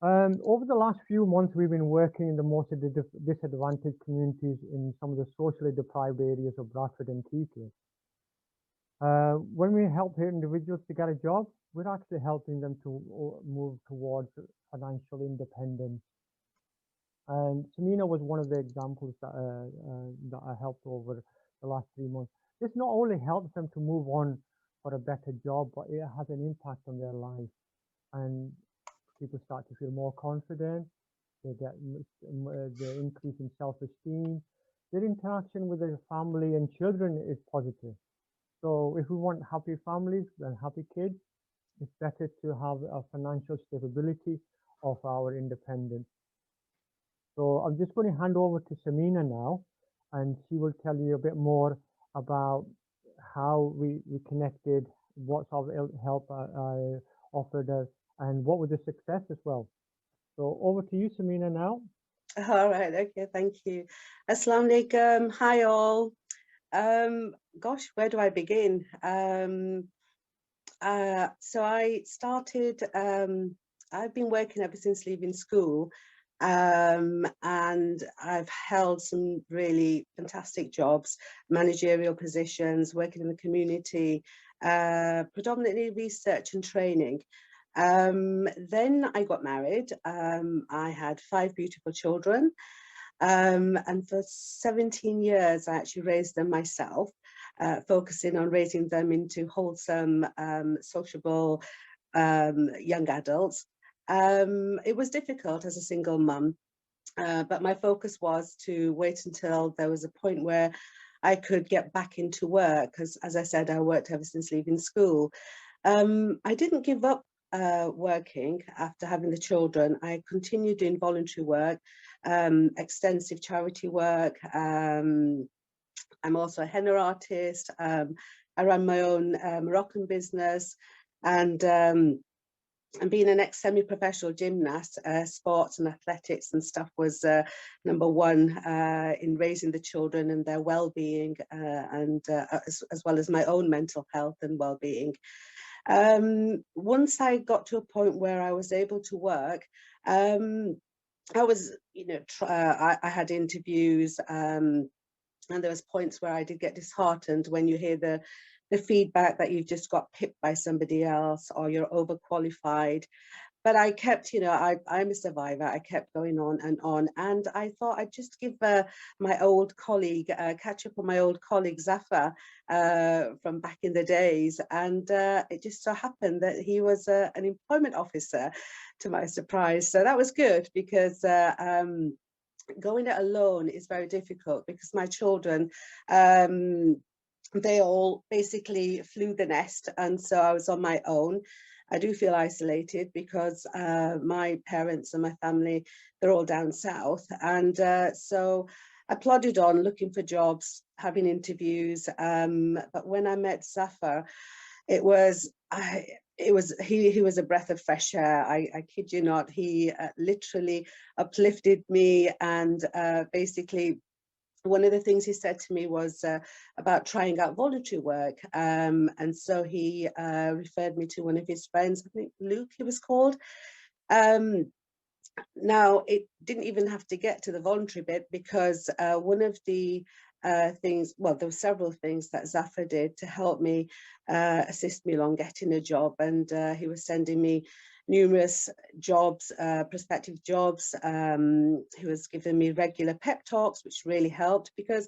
Over the last few months, we've been working in the most disadvantaged communities in some of the socially deprived areas of Bradford and Keighley. When we help individuals to get a job, we're actually helping them to move towards financial independence. And Samina was one of the examples that I helped over the last 3 months. This not only helps them to move on for a better job, but it has an impact on their life. And people start to feel more confident, they get the increase in self-esteem, their interaction with their family and children is positive. So if we want happy families and happy kids, it's better to have a financial stability of our independence. So I'm just going to hand over to Samina now, and she will tell you a bit more about how we connected, what sort of help I offered her, and what was the success as well. So over to you, Samina, now. All right, okay, thank you. Assalamu alaikum, hi all. Gosh, where do I begin? So I started, I've been working ever since leaving school, and I've held some really fantastic jobs, managerial positions, working in the community, predominantly research and training. Then I got married. I had 5 beautiful children, and for 17 years I actually raised them myself, focusing on raising them into wholesome, sociable young adults. It was difficult as a single mum, but my focus was to wait until there was a point where I could get back into work, because as I said, I worked ever since leaving school. I didn't give up working after having the children. I continued doing voluntary work, extensive charity work. I'm also a henna artist. I ran my own Moroccan business, and being an ex-semi-professional gymnast, sports and athletics and stuff was number one in raising the children and their well-being, and as well as my own mental health and well-being. Once I got to a point where I was able to work, I was, I had interviews, and there was points where I did get disheartened when you hear the feedback that you've just got pipped by somebody else or you're overqualified. But I kept, I'm a survivor. I kept going on, and I thought I'd just give my old colleague, catch up on my old colleague Zafar from back in the days, and it just so happened that he was an employment officer, to my surprise. So that was good, because going it alone is very difficult because my children, they all basically flew the nest, and so I was on my own. I do feel isolated because my parents and my family, they're all down south, and so I plodded on looking for jobs, having interviews, but when I met Zafar, he was a breath of fresh air. I kid you not. He literally uplifted me, and basically one of the things he said to me was about trying out voluntary work, and so he referred me to one of his friends. I think Luke, he was called. Now, it didn't even have to get to the voluntary bit, because one of the things, well, there were several things that Zafar did to help me, assist me along getting a job, and he was sending me numerous jobs, prospective jobs. He was giving me regular pep talks, which really helped, because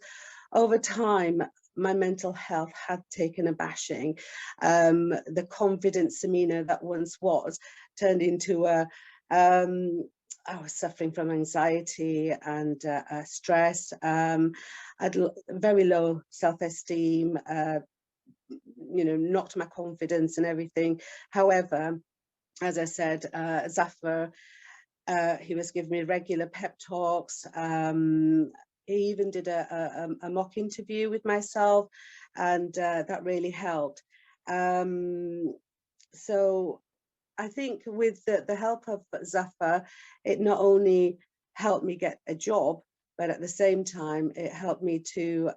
over time, my mental health had taken a bashing. The confident Samina that once was turned into a I was suffering from anxiety and stress. I had very low self-esteem, knocked my confidence and everything. However, as I said, Zafar, he was giving me regular pep talks. He even did a mock interview with myself, and that really helped. So I think with the help of Zafar, it not only helped me get a job, but at the same time, it helped me to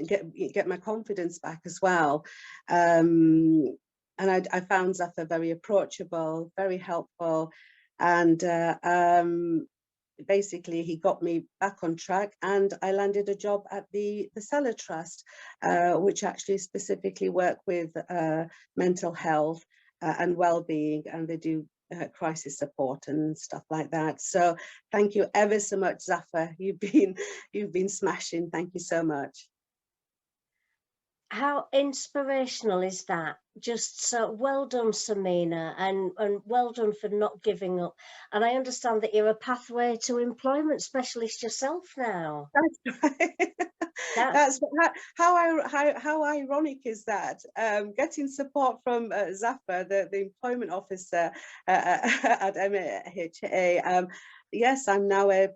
get my confidence back as well. And I found Zafar very approachable, very helpful, and basically he got me back on track, and I landed a job at the Seller Trust, which actually specifically work with mental health and well-being, and they do crisis support and stuff like that. So thank you ever so much, Zafar. You've been smashing. Thank you so much. How inspirational is that? Just so well done, Samina, and well done for not giving up. And I understand that you're a pathway to employment specialist yourself now. That's right. That's how ironic is that? Getting support from Zafar, the employment officer at MHA. Yes, I'm now a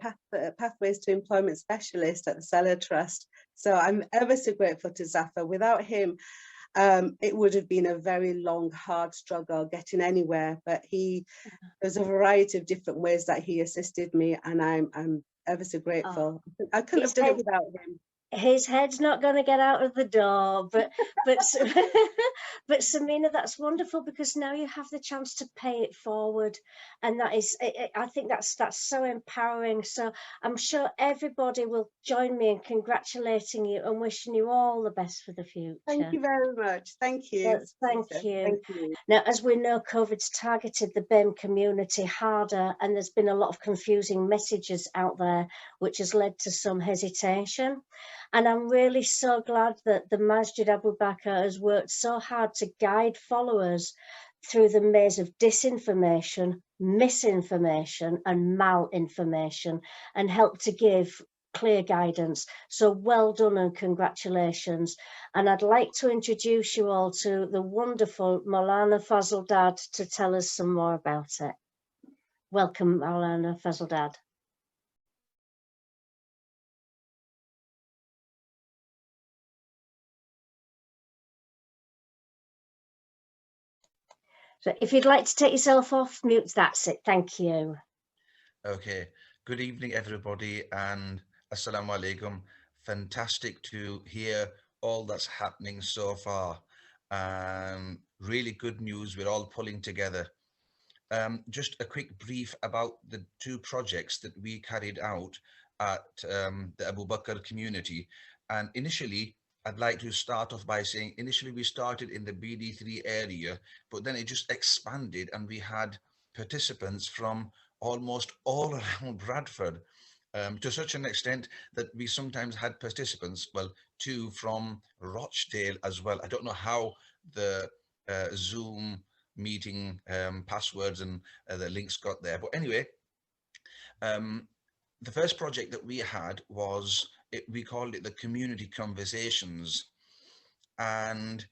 Pathways to Employment specialist at the Seller Trust. So I'm ever so grateful to Zafar. Without him, it would have been a very long, hard struggle getting anywhere. But there's a variety of different ways that he assisted me, and I'm ever so grateful. Oh. I couldn't have done it without him. His head's not going to get out of the door, but but Samina, that's wonderful, because now you have the chance to pay it forward, and that is, I think that's so empowering. So I'm sure everybody will join me in congratulating you and wishing you all the best for the future. Thank you very much. Thank you. Yes, thank you. Now, as we know, COVID's targeted the BAME community harder, and there's been a lot of confusing messages out there, which has led to some hesitation. And I'm really so glad that the Masjid Abu Bakr has worked so hard to guide followers through the maze of disinformation, misinformation, and malinformation, and help to give clear guidance. So well done and congratulations. And I'd like to introduce you all to the wonderful Maulana Fazl Dad to tell us some more about it. Welcome, Maulana Fazl Dad. So if you'd like to take yourself off mute, that's it. Thank you. Okay. Good evening, everybody, and Assalamu alaikum. Fantastic to hear all that's happening so far. Really good news. We're all pulling together. Just a quick brief about the two projects that we carried out at the Abu Bakr community. And initially, I'd like to start off by saying, initially we started in the BD3 area, but then it just expanded, and we had participants from almost all around Bradford, to such an extent that we sometimes had participants, well, two from Rochdale as well. I don't know how the Zoom meeting passwords and the links got there, but anyway, the first project that we had was, we called it the Community Conversations. And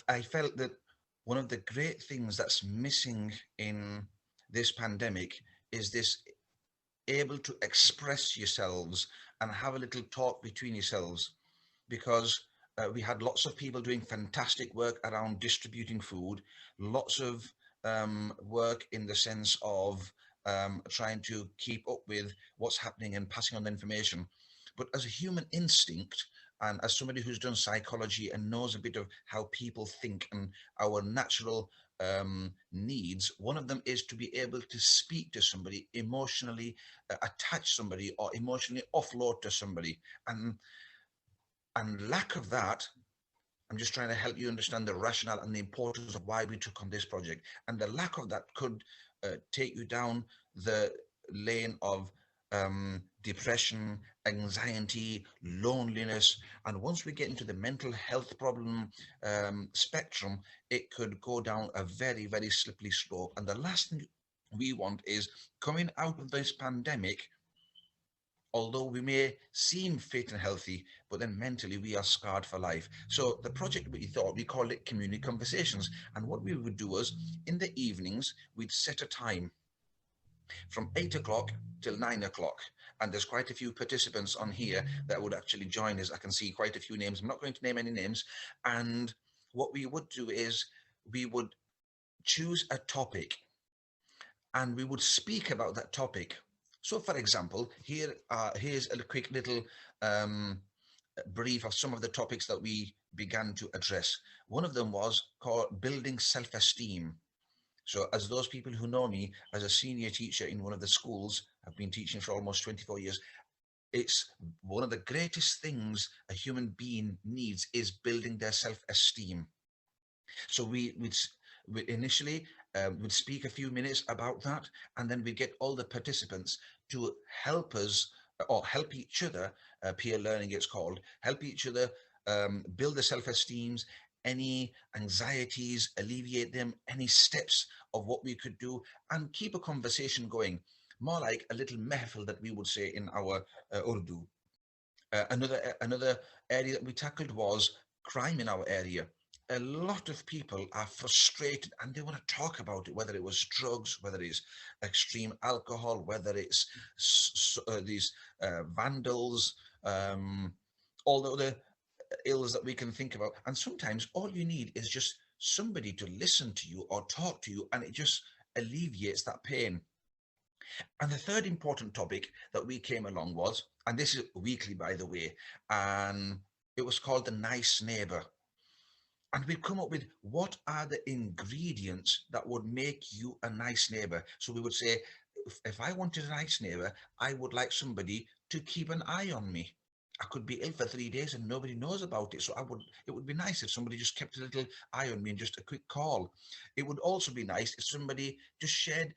I felt that one of the great things that's missing in this pandemic is this able to express yourselves and have a little talk between yourselves, because we had lots of people doing fantastic work around distributing food, lots of work in the sense of trying to keep up with what's happening and passing on the information. But as a human instinct, and as somebody who's done psychology and knows a bit of how people think and our natural needs, one of them is to be able to speak to somebody, emotionally attach somebody, or emotionally offload to somebody. And lack of that, I'm just trying to help you understand the rationale and the importance of why we took on this project. And the lack of that could take you down the lane of depression, anxiety, loneliness. And once we get into the mental health problem spectrum, it could go down a very, very slippery slope. And the last thing we want is, coming out of this pandemic, although we may seem fit and healthy, but then mentally we are scarred for life. So the project, we called it Community Conversations. And what we would do was, in the evenings, we'd set a time from 8 o'clock till 9 o'clock. And there's quite a few participants on here that would actually join us. I can see quite a few names. I'm not going to name any names. And what we would do is, we would choose a topic and we would speak about that topic. So, for example, here's a quick little brief of some of the topics that we began to address. One of them was called Building Self-Esteem. So, as those people who know me as a senior teacher in one of the schools, I've been teaching for almost 24 years, it's one of the greatest things a human being needs is building their self-esteem. So we initially would speak a few minutes about that, and then we get all the participants to help us, or help each other, peer learning it's called, help each other build the self-esteems, any anxieties, alleviate them, any steps of what we could do, and keep a conversation going, more like a little mehfil that we would say in our Urdu. Another area that we tackled was crime in our area. A lot of people are frustrated and they want to talk about it, whether it was drugs, whether it's extreme alcohol, whether it's these vandals, all the other ills that we can think about. And sometimes all you need is just somebody to listen to you or talk to you, and it just alleviates that pain. And the third important topic that we came along was, and this is weekly, by the way, and it was called the nice neighbor. And we've come up with, what are the ingredients that would make you a nice neighbor? So we would say, if I wanted a nice neighbor, I would like somebody to keep an eye on me. I could be ill for 3 days and nobody knows about it. So it would be nice if somebody just kept a little eye on me and just a quick call. It would also be nice if somebody just shared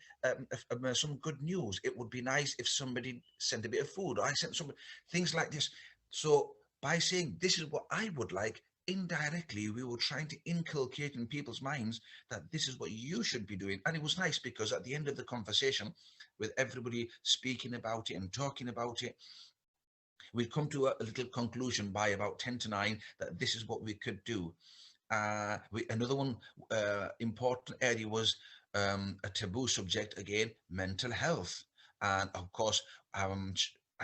some good news. It would be nice if somebody sent a bit of food, or I sent somebody, things like this. So by saying, this is what I would like, indirectly we were trying to inculcate in people's minds that this is what you should be doing. And it was nice because at the end of the conversation, with everybody speaking about it and talking about it, we'd come to a little conclusion by about 10 to 9 that this is what we could do. Another one important area was a taboo subject, again, mental health. And of course, I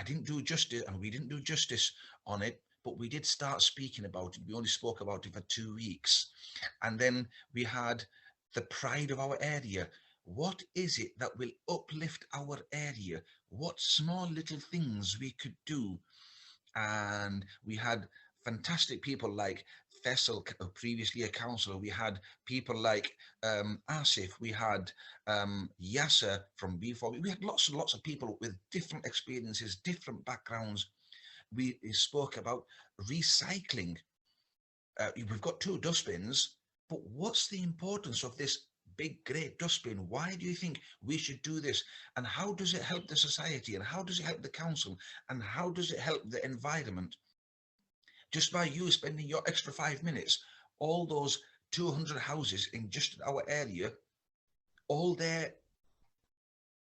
didn't do justice, and we didn't do justice on it, but we did start speaking about it. We only spoke about it for 2 weeks. And then we had the pride of our area. What is it that will uplift our area? What small little things we could do? And we had fantastic people like Faisal, previously a councillor. We had people like Asif. We had Yasser from B4. We had lots and lots of people with different experiences, different backgrounds. We spoke about recycling. We've got 2 dustbins, but what's the importance of this big, great dustbin? Why do you think we should do this? And how does it help the society? And how does it help the council? And how does it help the environment? Just by you spending your extra 5 minutes, all those 200 houses in just our area, all their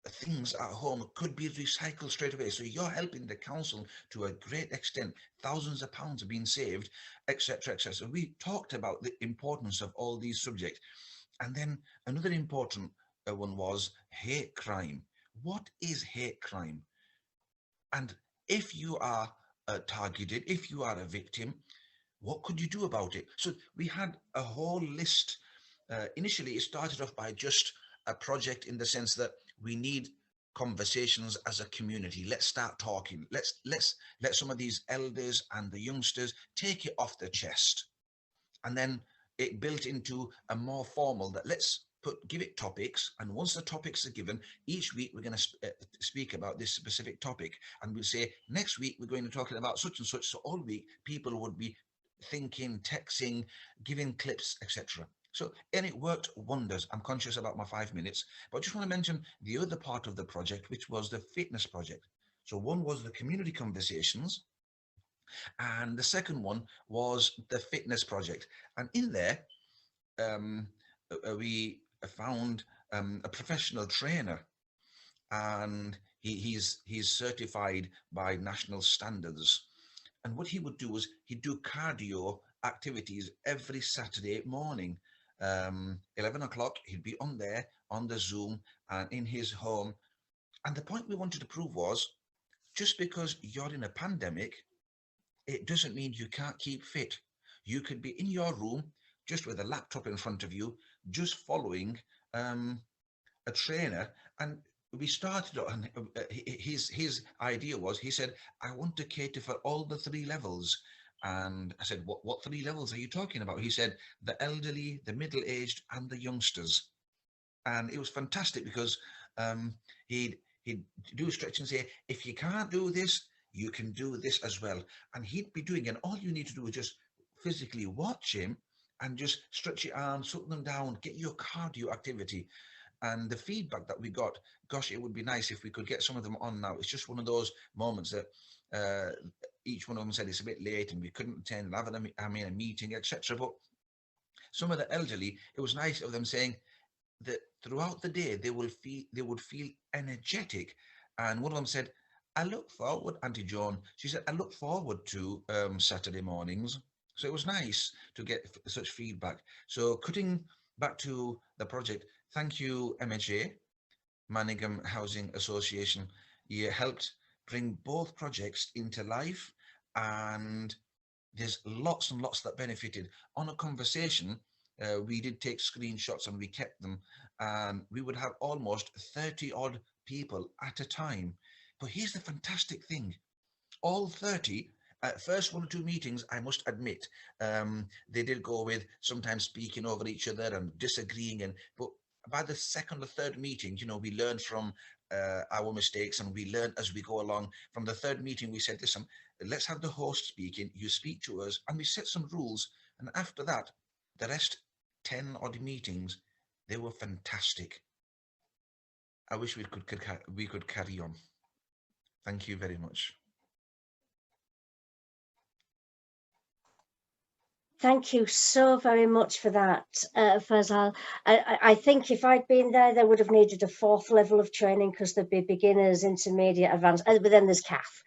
things at home could be recycled straight away. So you're helping the council to a great extent. Thousands of pounds are being saved, etc., etc. So we talked about the importance of all these subjects. And then another important one was hate crime. What is hate crime? And if you are targeted, if you are a victim, what could you do about it? So we had a whole list. Initially, it started off by just a project in the sense that we need conversations as a community. Let's start talking. Let's let some of these elders and the youngsters take it off their chest. And then it built into a more formal that let's give it topics, and once the topics are given, each week we're going to speak about this specific topic, and we'll say next week we're going to talk about such and such. So all week people would be thinking, texting, giving clips, etc. So, and it worked wonders. I'm conscious about my 5 minutes, but I just want to mention the other part of the project, which was the fitness project. So one was the community conversations, and the second one was the fitness project. And in there, we found a professional trainer, and he's certified by national standards. And what he would do was he'd do cardio activities every Saturday morning. 11 o'clock, he'd be on there on the Zoom and in his home. And the point we wanted to prove was, just because you're in a pandemic, it doesn't mean you can't keep fit. You could be in your room just with a laptop in front of you, just following a trainer. And we started on his idea was, he said, I want to cater for all the 3 levels. And I said, what 3 levels are you talking about? He said, the elderly, the middle-aged, and the youngsters. And it was fantastic because he'd do a stretch and say, if you can't do this, you can do this as well. And he'd be doing it, and all you need to do is just physically watch him and just stretch your arms, put them down, get your cardio activity. And the feedback that we got, gosh, it would be nice if we could get some of them on now. It's just one of those moments that each one of them said it's a bit late and we couldn't attend, a meeting, etc. But some of the elderly, it was nice of them saying that throughout the day they would feel energetic. And one of them said, I look forward, Auntie Joan, she said, I look forward to Saturday mornings. So it was nice to get such feedback. So cutting back to the project, thank you, MHA, Manningham Housing Association. You helped bring both projects into life, and there's lots and lots that benefited. On a conversation, we did take screenshots and we kept them, and we would have almost 30 odd people at a time. But here's the fantastic thing, all 30, first 1 or 2 meetings, I must admit, they did go with sometimes speaking over each other and disagreeing, but by the 2nd or 3rd meeting, you know, we learned from our mistakes, and we learn as we go along. From the 3rd meeting, we said, listen, let's have the host speaking, you speak to us, and we set some rules. And after that, the rest 10 odd meetings, they were fantastic. I wish we could carry on. Thank you very much. Thank you so very much for that, Fazal. I think if I'd been there, they would have needed a 4th level of training, because there'd be beginners, intermediate, advanced, but then there's CAF.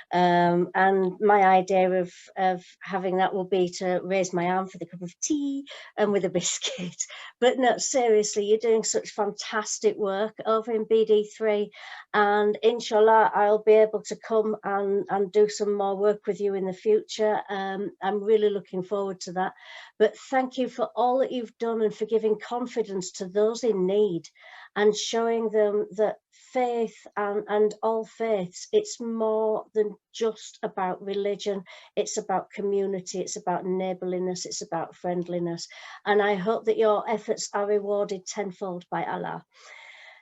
And my idea of having that will be to raise my arm for the cup of tea and with a biscuit. But no, seriously, you're doing such fantastic work over in BD3, and inshallah I'll be able to come and do some more work with you in the future. I'm really looking forward to that. But thank you for all that you've done and for giving confidence to those in need and showing them that faith and all faiths, it's more than just about religion. It's about community, it's about neighborliness, it's about friendliness. And I hope that your efforts are rewarded tenfold by Allah.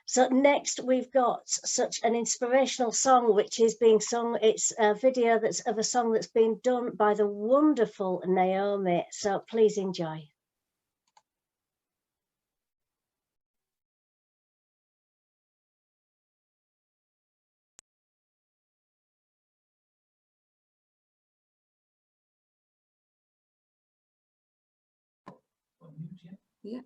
So next we've got such an inspirational song which is being sung. It's a video that's of a song that's been done by the wonderful Naomi. So please enjoy. Yeah.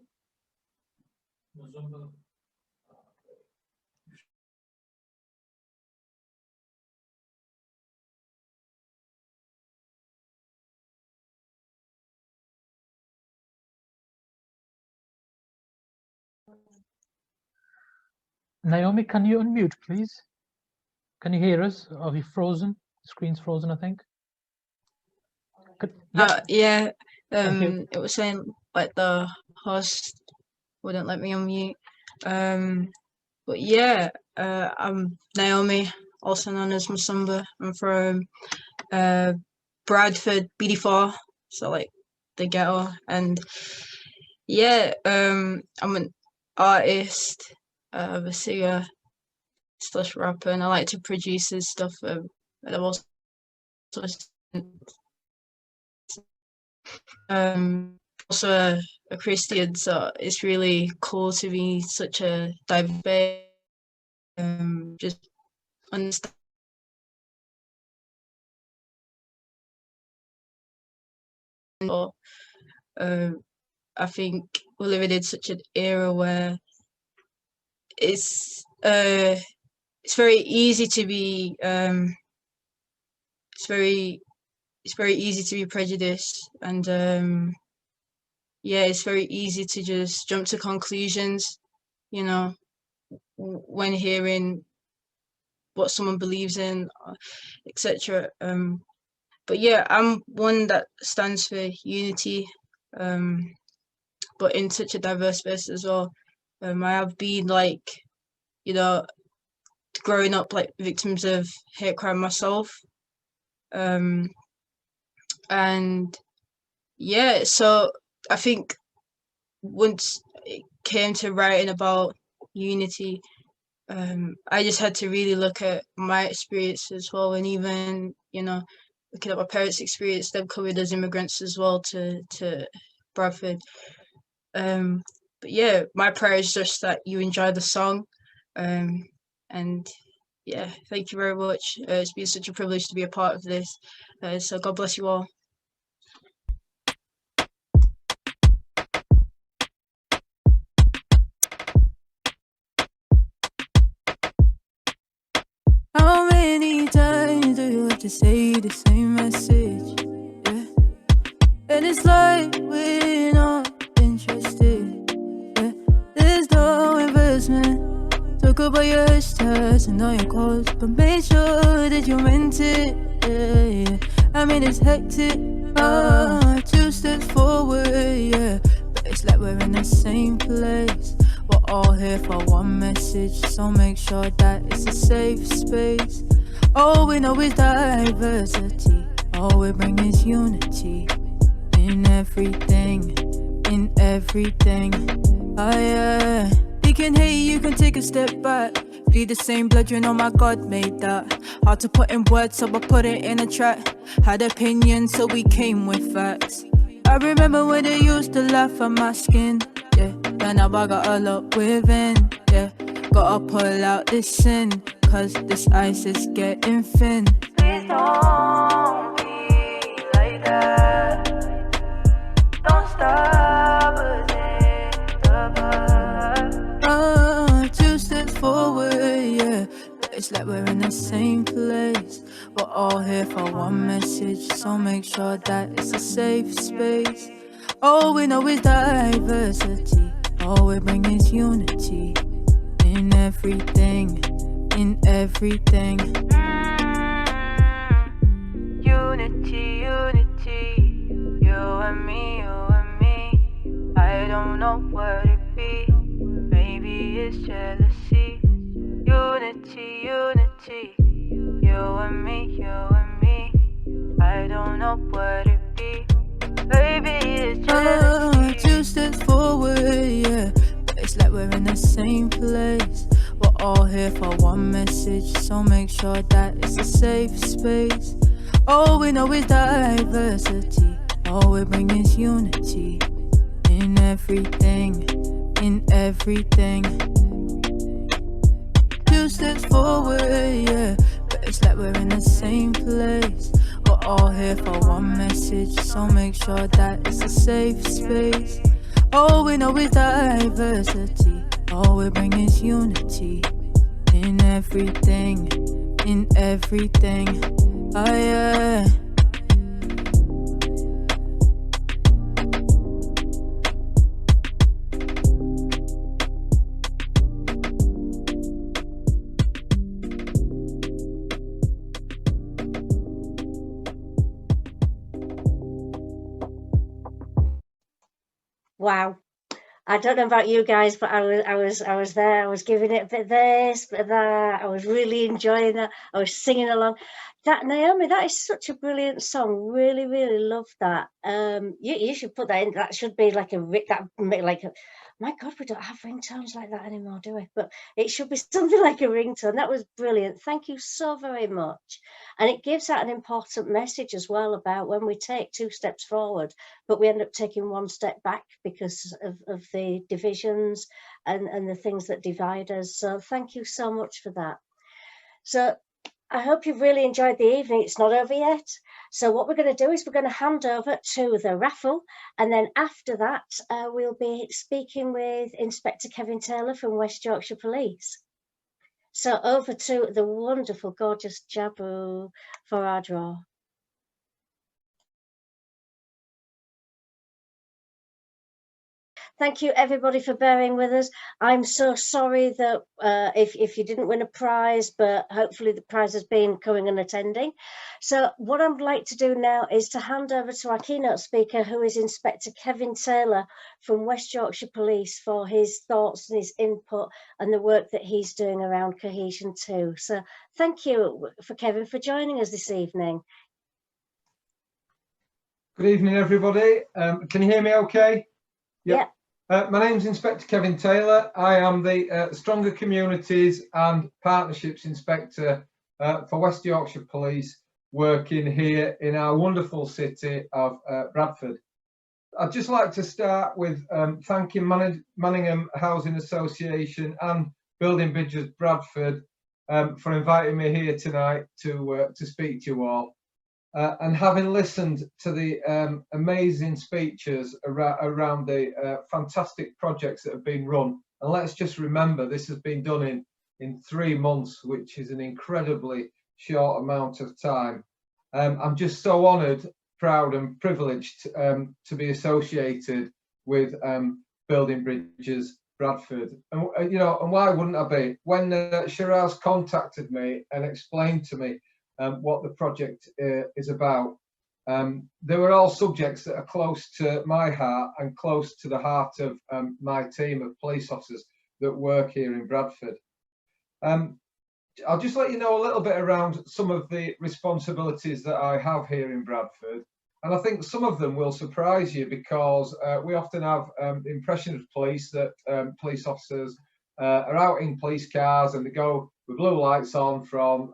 Naomi, can you unmute, please? Can you hear us? Are we frozen? The screen's frozen, I think. Yeah, Thank you. it was saying like the host wouldn't let me unmute. But yeah, I'm Naomi, also known as Musumba. I'm from Bradford, BD4, so like the ghetto. And yeah, I'm an artist, a singer slash rapper, and I like to produce his stuff. And I've also also a Christian, so it's really cool to be such a diverse, just understand. I think we're living in such an era where it's very easy to be it's very easy to be prejudiced, and yeah, it's very easy to just jump to conclusions, you know, when hearing what someone believes in, etc. But yeah, I'm one that stands for unity, but in such a diverse space as well. I have been like, you know, growing up like victims of hate crime myself, and yeah, so I think once it came to writing about unity, I just had to really look at my experience as well, and even, you know, looking at my parents' experience, them coming as immigrants as well to Bradford. But yeah, my prayer is just that you enjoy the song, and yeah, thank you very much. It's been such a privilege to be a part of this. So God bless you all. How many times do you have to say the same message? Yeah. And it's like we're not interested. Yeah. There's no investment. Talk about your hashtags and all your calls, but make sure that you meant it. Yeah, yeah. I mean, it's hectic. 2 steps forward, yeah. But it's like we're in the same place. We're all here for one message, so make sure that it's a safe space. All we know is diversity. All we bring is unity. In everything, in everything. Oh yeah. You can hate, you can take a step back. Bleed the same blood, you know my God made that. Hard to put in words, so I put it in a track. Had opinions, so we came with facts. I remember when they used to laugh at my skin, yeah. But now I got a lot within, yeah. Gotta pull out this sin, cause this ice is getting thin. Please don't be like that. Don't stop us in the past. 2 steps forward, yeah. But it's like we're in the same place. We're all here for one message, so make sure that it's a safe space. All we know is diversity. All we bring is unity. In everything, in everything. Unity, unity. You and me, you and me. I don't know what it be. Maybe it's jealousy. Unity, unity. You and me, you and me. I don't know what it be. Maybe it's jealousy. 2 steps forward, yeah. But it's like we're in the same place. We're all here for one message, so make sure that it's a safe space. All we know is diversity. All we bring is unity. In everything, in everything. 2 steps forward, yeah. But it's like we're in the same place. We're all here for one message, so make sure that it's a safe space. All we know is diversity. All we bring is unity. In everything, in everything. Oh yeah. Wow. I don't know about you guys, but I was there. I was giving it a bit of this, bit of that. I was really enjoying that. I was singing along. That Naomi, that is such a brilliant song. Really, really love that. You should put that in. That should be like my God, we don't have ringtones like that anymore, do we? But it should be something like a ringtone. That was brilliant. Thank you so very much. And it gives out an important message as well about when we take 2 steps forward, but we end up taking 1 step back because of the divisions and the things that divide us. So thank you so much for that. So I hope you've really enjoyed the evening. It's not over yet. So what we're going to do is we're going to hand over to the raffle. And then after that, we'll be speaking with Inspector Kevin Taylor from West Yorkshire Police. So over to the wonderful, gorgeous Jabu for our draw. Thank you everybody for bearing with us. I'm so sorry that if you didn't win a prize, but hopefully the prize has been coming and attending. So what I'd like to do now is to hand over to our keynote speaker, who is Inspector Kevin Taylor from West Yorkshire Police, for his thoughts and his input and the work that he's doing around cohesion too. So thank you for Kevin for joining us this evening. Good evening, everybody. Can you hear me okay? Yep. Yeah. My name's Inspector Kevin Taylor. I am the Stronger Communities and Partnerships Inspector for West Yorkshire Police, working here in our wonderful city of Bradford. I'd just like to start with thanking Manningham Housing Association and Building Bridges Bradford for inviting me here tonight to speak to you all. And having listened to the amazing speeches around the fantastic projects that have been run, and let's just remember this has been done in 3 months, which is an incredibly short amount of time. I'm just so honoured, proud and privileged to be associated with Building Bridges Bradford. And you know, and why wouldn't I be? When Shiraz contacted me and explained to me what the project is about, they were all subjects that are close to my heart and close to the heart of my team of police officers that work here in Bradford. I'll just let you know a little bit around some of the responsibilities that I have here in Bradford, and I think some of them will surprise you, because we often have the impression of police that police officers are out in police cars and they go with blue lights on from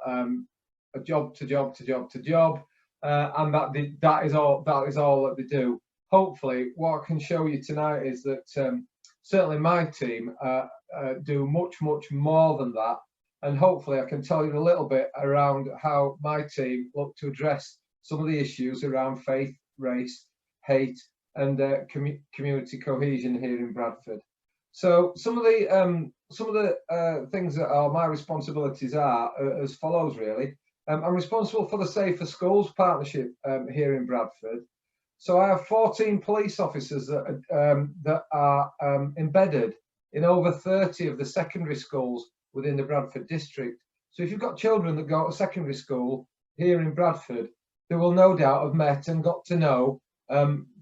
job to job to job to job, and that is all that they do. Hopefully, what I can show you tonight is that certainly my team do much more than that, and hopefully I can tell you a little bit around how my team look to address some of the issues around faith, race, hate, and community cohesion here in Bradford. So some of the things that are my responsibilities are as follows, really. I'm responsible for the Safer Schools partnership here in Bradford. So I have 14 police officers that are embedded in over 30 of the secondary schools within the Bradford district. So if you've got children that go to secondary school here in Bradford, they will no doubt have met and got to know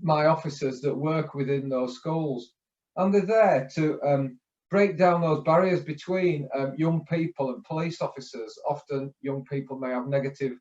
my officers that work within those schools. And they're there to break down those barriers between young people and police officers. Often young people may have negative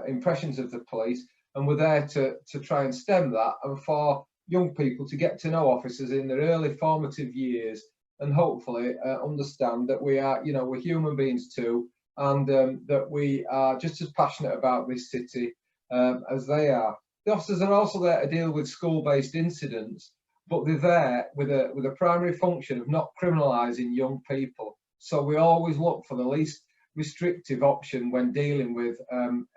impressions of the police, and we're there to try and stem that, and for young people to get to know officers in their early formative years, and hopefully understand that we are, you know, we're human beings too, and that we are just as passionate about this city as they are. The officers are also there to deal with school-based incidents, but they're there with a primary function of not criminalising young people. So we always look for the least restrictive option when dealing with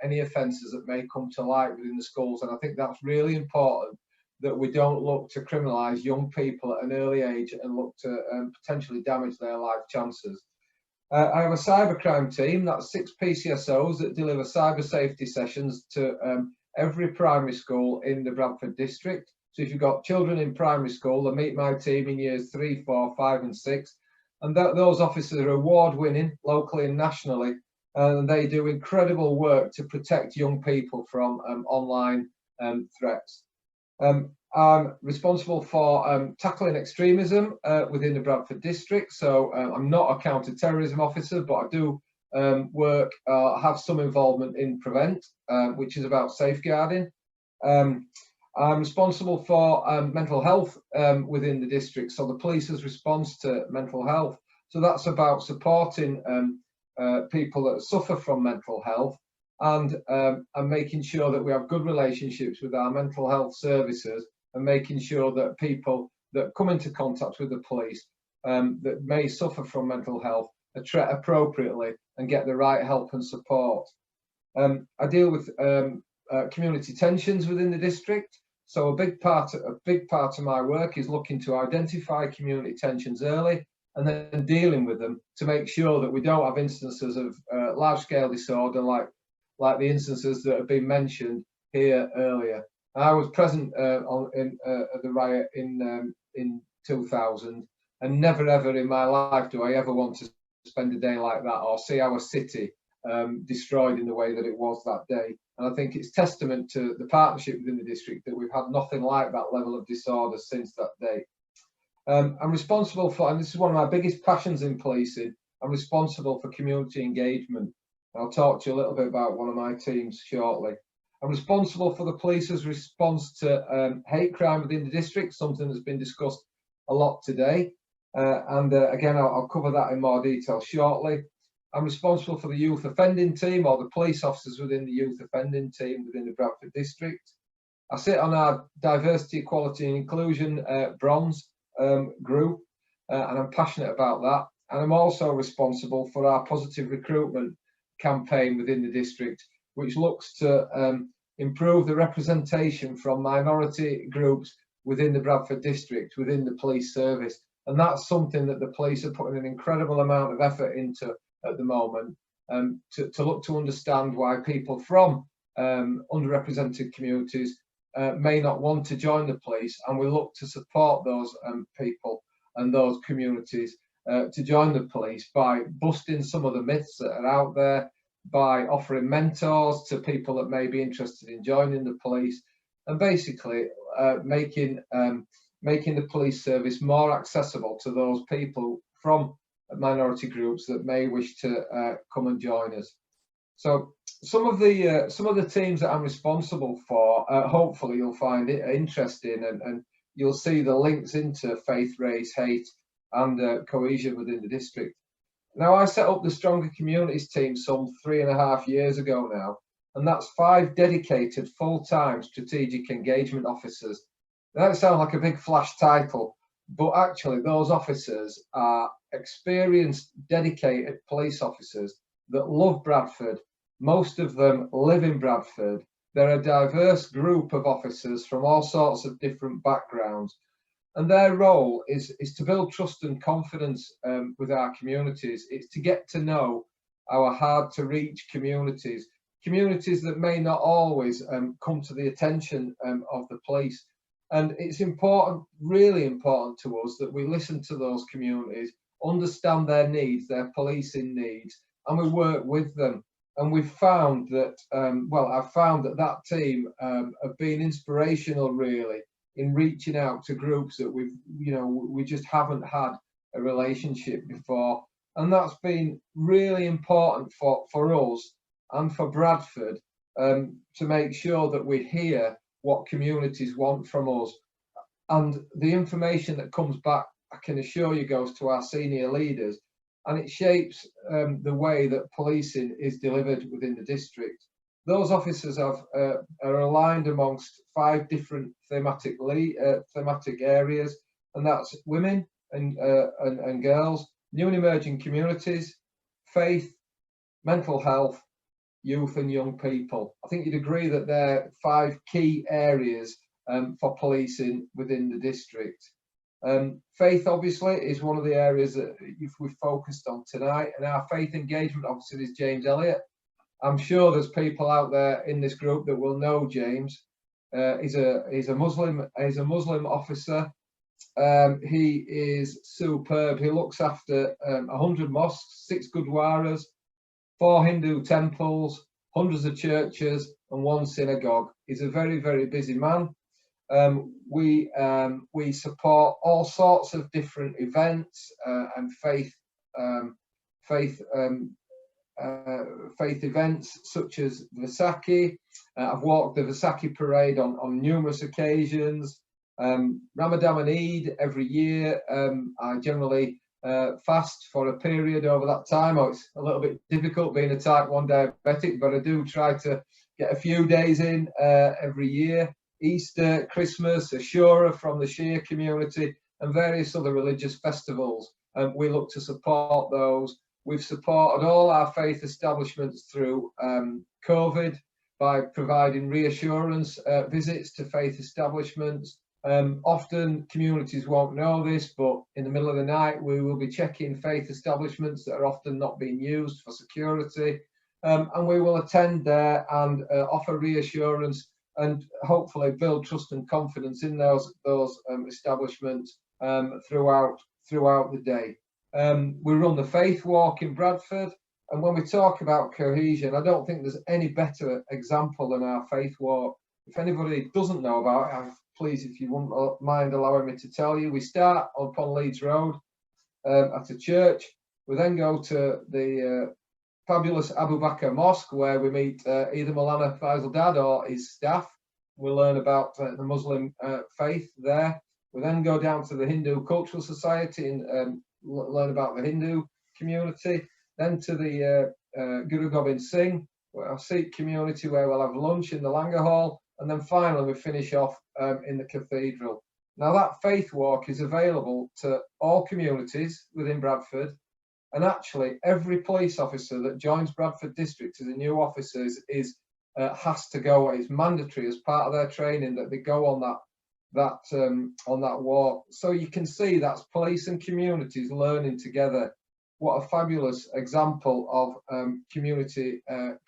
any offences that may come to light within the schools. And I think that's really important, that we don't look to criminalise young people at an early age and look to potentially damage their life chances. I have a cybercrime team, that's 6 PCSOs that deliver cyber safety sessions to every primary school in the Bradford district. So if you've got children in primary school, they meet my team in years 3, 4, 5 and 6. And those officers are award-winning locally and nationally, and they do incredible work to protect young people from online threats. I I'm responsible for tackling extremism within the Bradford district. So I'm not a counter-terrorism officer, but I do work, have some involvement in Prevent, which is about safeguarding. I'm responsible for mental health within the district, so the police's response to mental health. So that's about supporting people that suffer from mental health and making sure that we have good relationships with our mental health services and making sure that people that come into contact with the police that may suffer from mental health are treated appropriately and get the right help and support. I deal with community tensions within the district. So a big part of my work is looking to identify community tensions early and then dealing with them to make sure that we don't have instances of large-scale disorder like the instances that have been mentioned here earlier. I was present at the riot in 2000, and never ever in my life do I ever want to spend a day like that or see our city destroyed in the way that it was that day. And I think it's testament to the partnership within the district that we've had nothing like that level of disorder since that day. I'm responsible for, and this is one of my biggest passions in policing, I'm responsible for community engagement. I'll talk to you a little bit about one of my teams shortly. I'm responsible for the police's response to hate crime within the district, something that's been discussed a lot today. Again, I'll cover that in more detail shortly. I'm responsible for the youth offending team, or the police officers within the youth offending team within the Bradford district. I sit on our diversity, equality and inclusion bronze group, and I'm passionate about that. And I'm also responsible for our positive recruitment campaign within the district, which looks to improve the representation from minority groups within the Bradford district, within the police service. And that's something that the police are putting an incredible amount of effort into at the moment, to look to understand why people from underrepresented communities may not want to join the police, and we look to support those people and those communities to join the police by busting some of the myths that are out there, by offering mentors to people that may be interested in joining the police, and basically making the police service more accessible to those people from minority groups that may wish to come and join us. So some of the teams that I'm responsible for, hopefully you'll find it interesting, and you'll see the links into faith, race, hate and cohesion within the district. Now, I set up the Stronger Communities team some 3.5 years ago now, and that's 5 dedicated full-time strategic engagement officers. That sounds like a big flash title, but actually those officers are experienced, dedicated police officers that love Bradford. Most of them live in Bradford. They're a diverse group of officers from all sorts of different backgrounds. And their role is to build trust and confidence with our communities. It's to get to know our hard to reach communities that may not always come to the attention of the police. And it's important, really important to us, that we listen to those communities, understand their needs, their policing needs, and we work with them. And we've found that, I've found that team have been inspirational, really, in reaching out to groups that we just haven't had a relationship before. And that's been really important for us and for Bradford to make sure that we hear what communities want from us. And the information that comes back, I can assure you, goes to our senior leaders, and it shapes the way that policing is delivered within the district. Those officers are aligned amongst 5 different thematic areas, and that's women and girls, new and emerging communities, faith, mental health, youth and young people. I think you'd agree that they're 5 key areas for policing within the district. Faith, obviously, is one of the areas that we've focused on tonight, and our faith engagement officer is James Elliott. I'm sure there's people out there in this group that will know James. He's a Muslim officer. He is superb. He looks after 100 mosques, 6 gurdwaras, 4 Hindu temples, hundreds of churches and 1 synagogue. He's a very, very busy man. We support all sorts of different events and faith events such as Vaisakhi. I've walked the Vaisakhi parade on numerous occasions. Ramadan and Eid every year. I generally fast for a period over that time. Oh, it's a little bit difficult being a type 1 diabetic, but I do try to get a few days in every year. Easter, Christmas, Ashura from the Shia community, and various other religious festivals. We look to support those. We've supported all our faith establishments through COVID by providing reassurance visits to faith establishments. Often communities won't know this, but in the middle of the night we will be checking faith establishments that are often not being used for security, and we will attend there and offer reassurance and hopefully build trust and confidence in those establishments throughout the day. We run the Faith Walk in Bradford, and when we talk about cohesion, I don't think there's any better example than our Faith Walk. If anybody doesn't know about it, please, if you wouldn't mind allowing me to tell you, we start upon Leeds Road at a church. We then go to the fabulous Abu Bakr Mosque, where we meet either Maulana Faisal Dad or his staff. We learn about the Muslim faith there. We then go down to the Hindu Cultural Society and learn about the Hindu community. Then to the Guru Gobind Singh, our Sikh community, where we'll have lunch in the Langar Hall. And then finally we finish off in the cathedral. Now that Faith Walk is available to all communities within Bradford, and actually every police officer that joins Bradford District as a new officer has to go. It's mandatory as part of their training that they go on that walk. So you can see that's police and communities learning together. What a fabulous example of community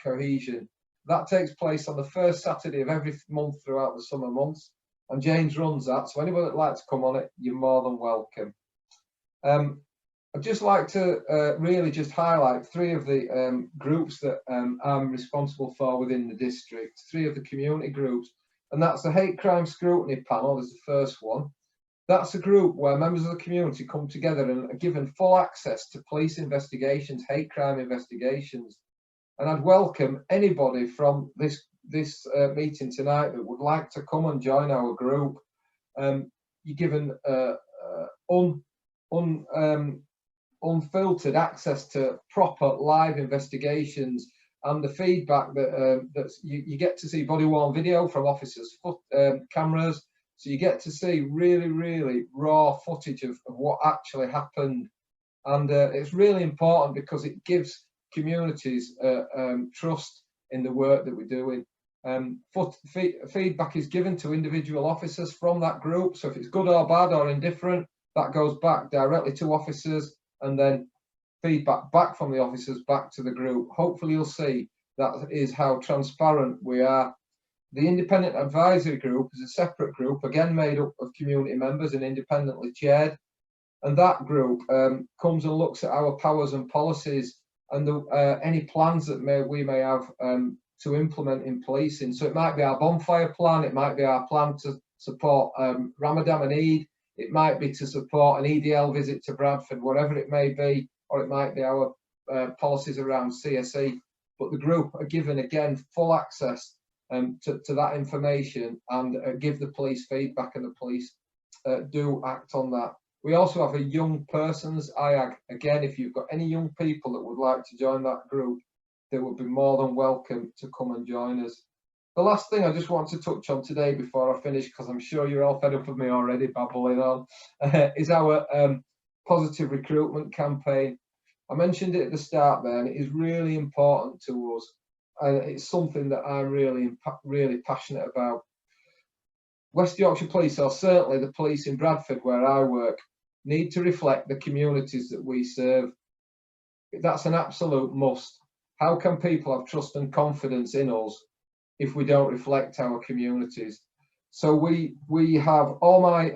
cohesion. That takes place on the first Saturday of every month throughout the summer months, and James runs that. So anybody that'd like to come on it, you're more than welcome. I'd just like to really just highlight three of the groups that I'm responsible for within the district, three of the community groups, and that's the Hate Crime Scrutiny Panel is the first one. That's a group where members of the community come together and are given full access to police investigations, hate crime investigations. And I'd welcome anybody from this meeting tonight that would like to come and join our group. You're given unfiltered access to proper live investigations, and the feedback that you get to see body-worn video from officers' cameras, so you get to see really raw footage of what actually happened. And it's really important because it gives communities trust in the work that we're doing. Feedback is given to individual officers from that group, so if it's good or bad or indifferent, that goes back directly to officers, and then feedback back from the officers back to the group. Hopefully you'll see that is how transparent we are. The Independent Advisory Group is a separate group, again made up of community members and independently chaired, and that group comes and looks at our powers and policies and any plans that we may have to implement in policing. So it might be our bonfire plan, it might be our plan to support Ramadan and Eid, it might be to support an EDL visit to Bradford, whatever it may be, or it might be our policies around CSE. But the group are given, again, full access to that information and give the police feedback, and the police do act on that. We also have a young persons IAG. Again, if you've got any young people that would like to join that group, they would be more than welcome to come and join us. The last thing I just want to touch on today before I finish, because I'm sure you're all fed up with me already babbling on, is our positive recruitment campaign. I mentioned it at the start there, and it is really important to us, and it's something that I'm really passionate about. West Yorkshire Police, or certainly the police in Bradford where I work, need to reflect the communities that we serve. That's an absolute must. How can people have trust and confidence in us if we don't reflect our communities? So we have all my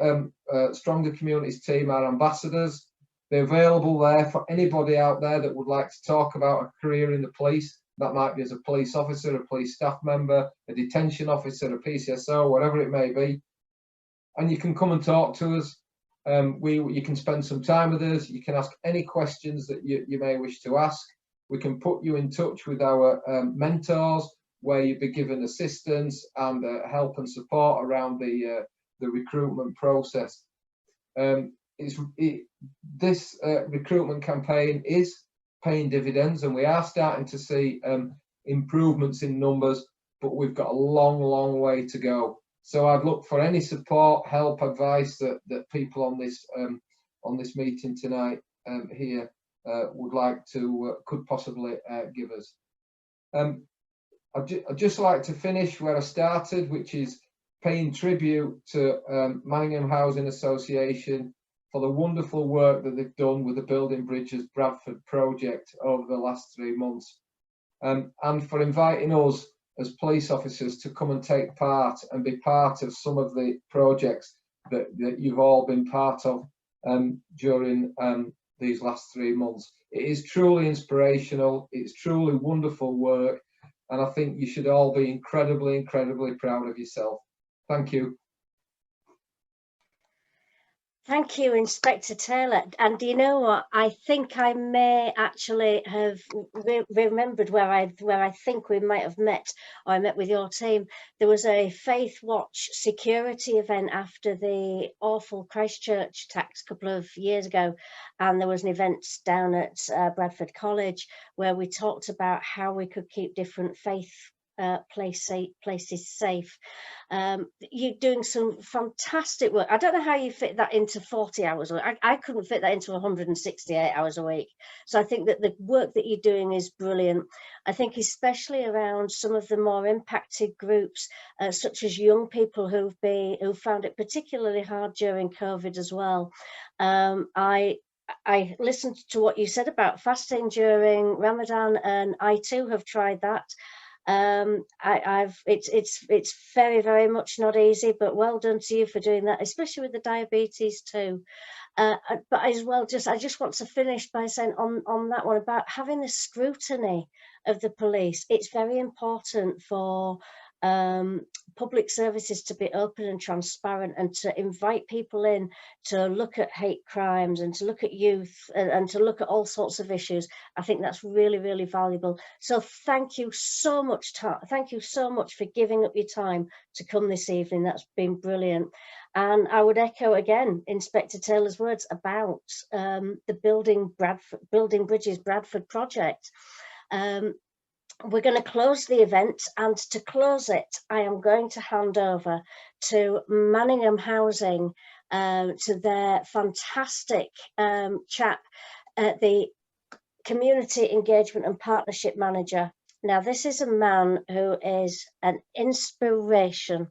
Stronger Communities team, our ambassadors. They're available there for anybody out there that would like to talk about a career in the police. That might be as a police officer, a police staff member, a detention officer, a PCSO, whatever it may be. and you can come and talk to us. You can spend some time with us. You can ask any questions that you may wish to ask. We can put you in touch with our mentors, where you'll be given assistance and help and support around the recruitment process. This recruitment campaign is paying dividends, and we are starting to see improvements in numbers, but we've got a long way to go. So I'd look for any support, help, advice that people on this meeting tonight here would like to could possibly give us. I'd just like to finish where I started, which is paying tribute to Manningham Housing Association for the wonderful work that they've done with the Building Bridges Bradford project over the last 3 months, and for inviting us as police officers to come and take part and be part of some of the projects that you've all been part of during these last 3 months. It is truly inspirational. It's truly wonderful work, and I think you should all be incredibly proud of yourself. Thank you. Thank you, Inspector Taylor. And do you know what? I think I may actually have remembered where I think we might have met, or I met with your team. There was a Faith Watch security event after the awful Christchurch attacks a couple of years ago, and there was an event down at Bradford College where we talked about how we could keep different faith places safe. You're doing some fantastic work. I don't know how you fit that into 40 hours a week. I couldn't fit that into 168 hours a week. So I think that the work that you're doing is brilliant. I think especially around some of the more impacted groups, such as young people who found it particularly hard during COVID as well. I listened to what you said about fasting during Ramadan, and I too have tried that. It's very much not easy, but well done to you for doing that, especially with the diabetes too. But as well, I just want to finish by saying on that one about having the scrutiny of the police. It's very important for public services to be open and transparent, and to invite people in to look at hate crimes and to look at youth and to look at all sorts of issues. I think that's really valuable. So thank you so much. Thank you so much for giving up your time to come this evening. That's been brilliant. And I would echo again Inspector Taylor's words about the Building Bridges Bradford project. We're going to close the event, and to close it, I am going to hand over to Manningham Housing, to their fantastic chap, the Community Engagement and Partnership Manager. Now, this is a man who is an inspiration.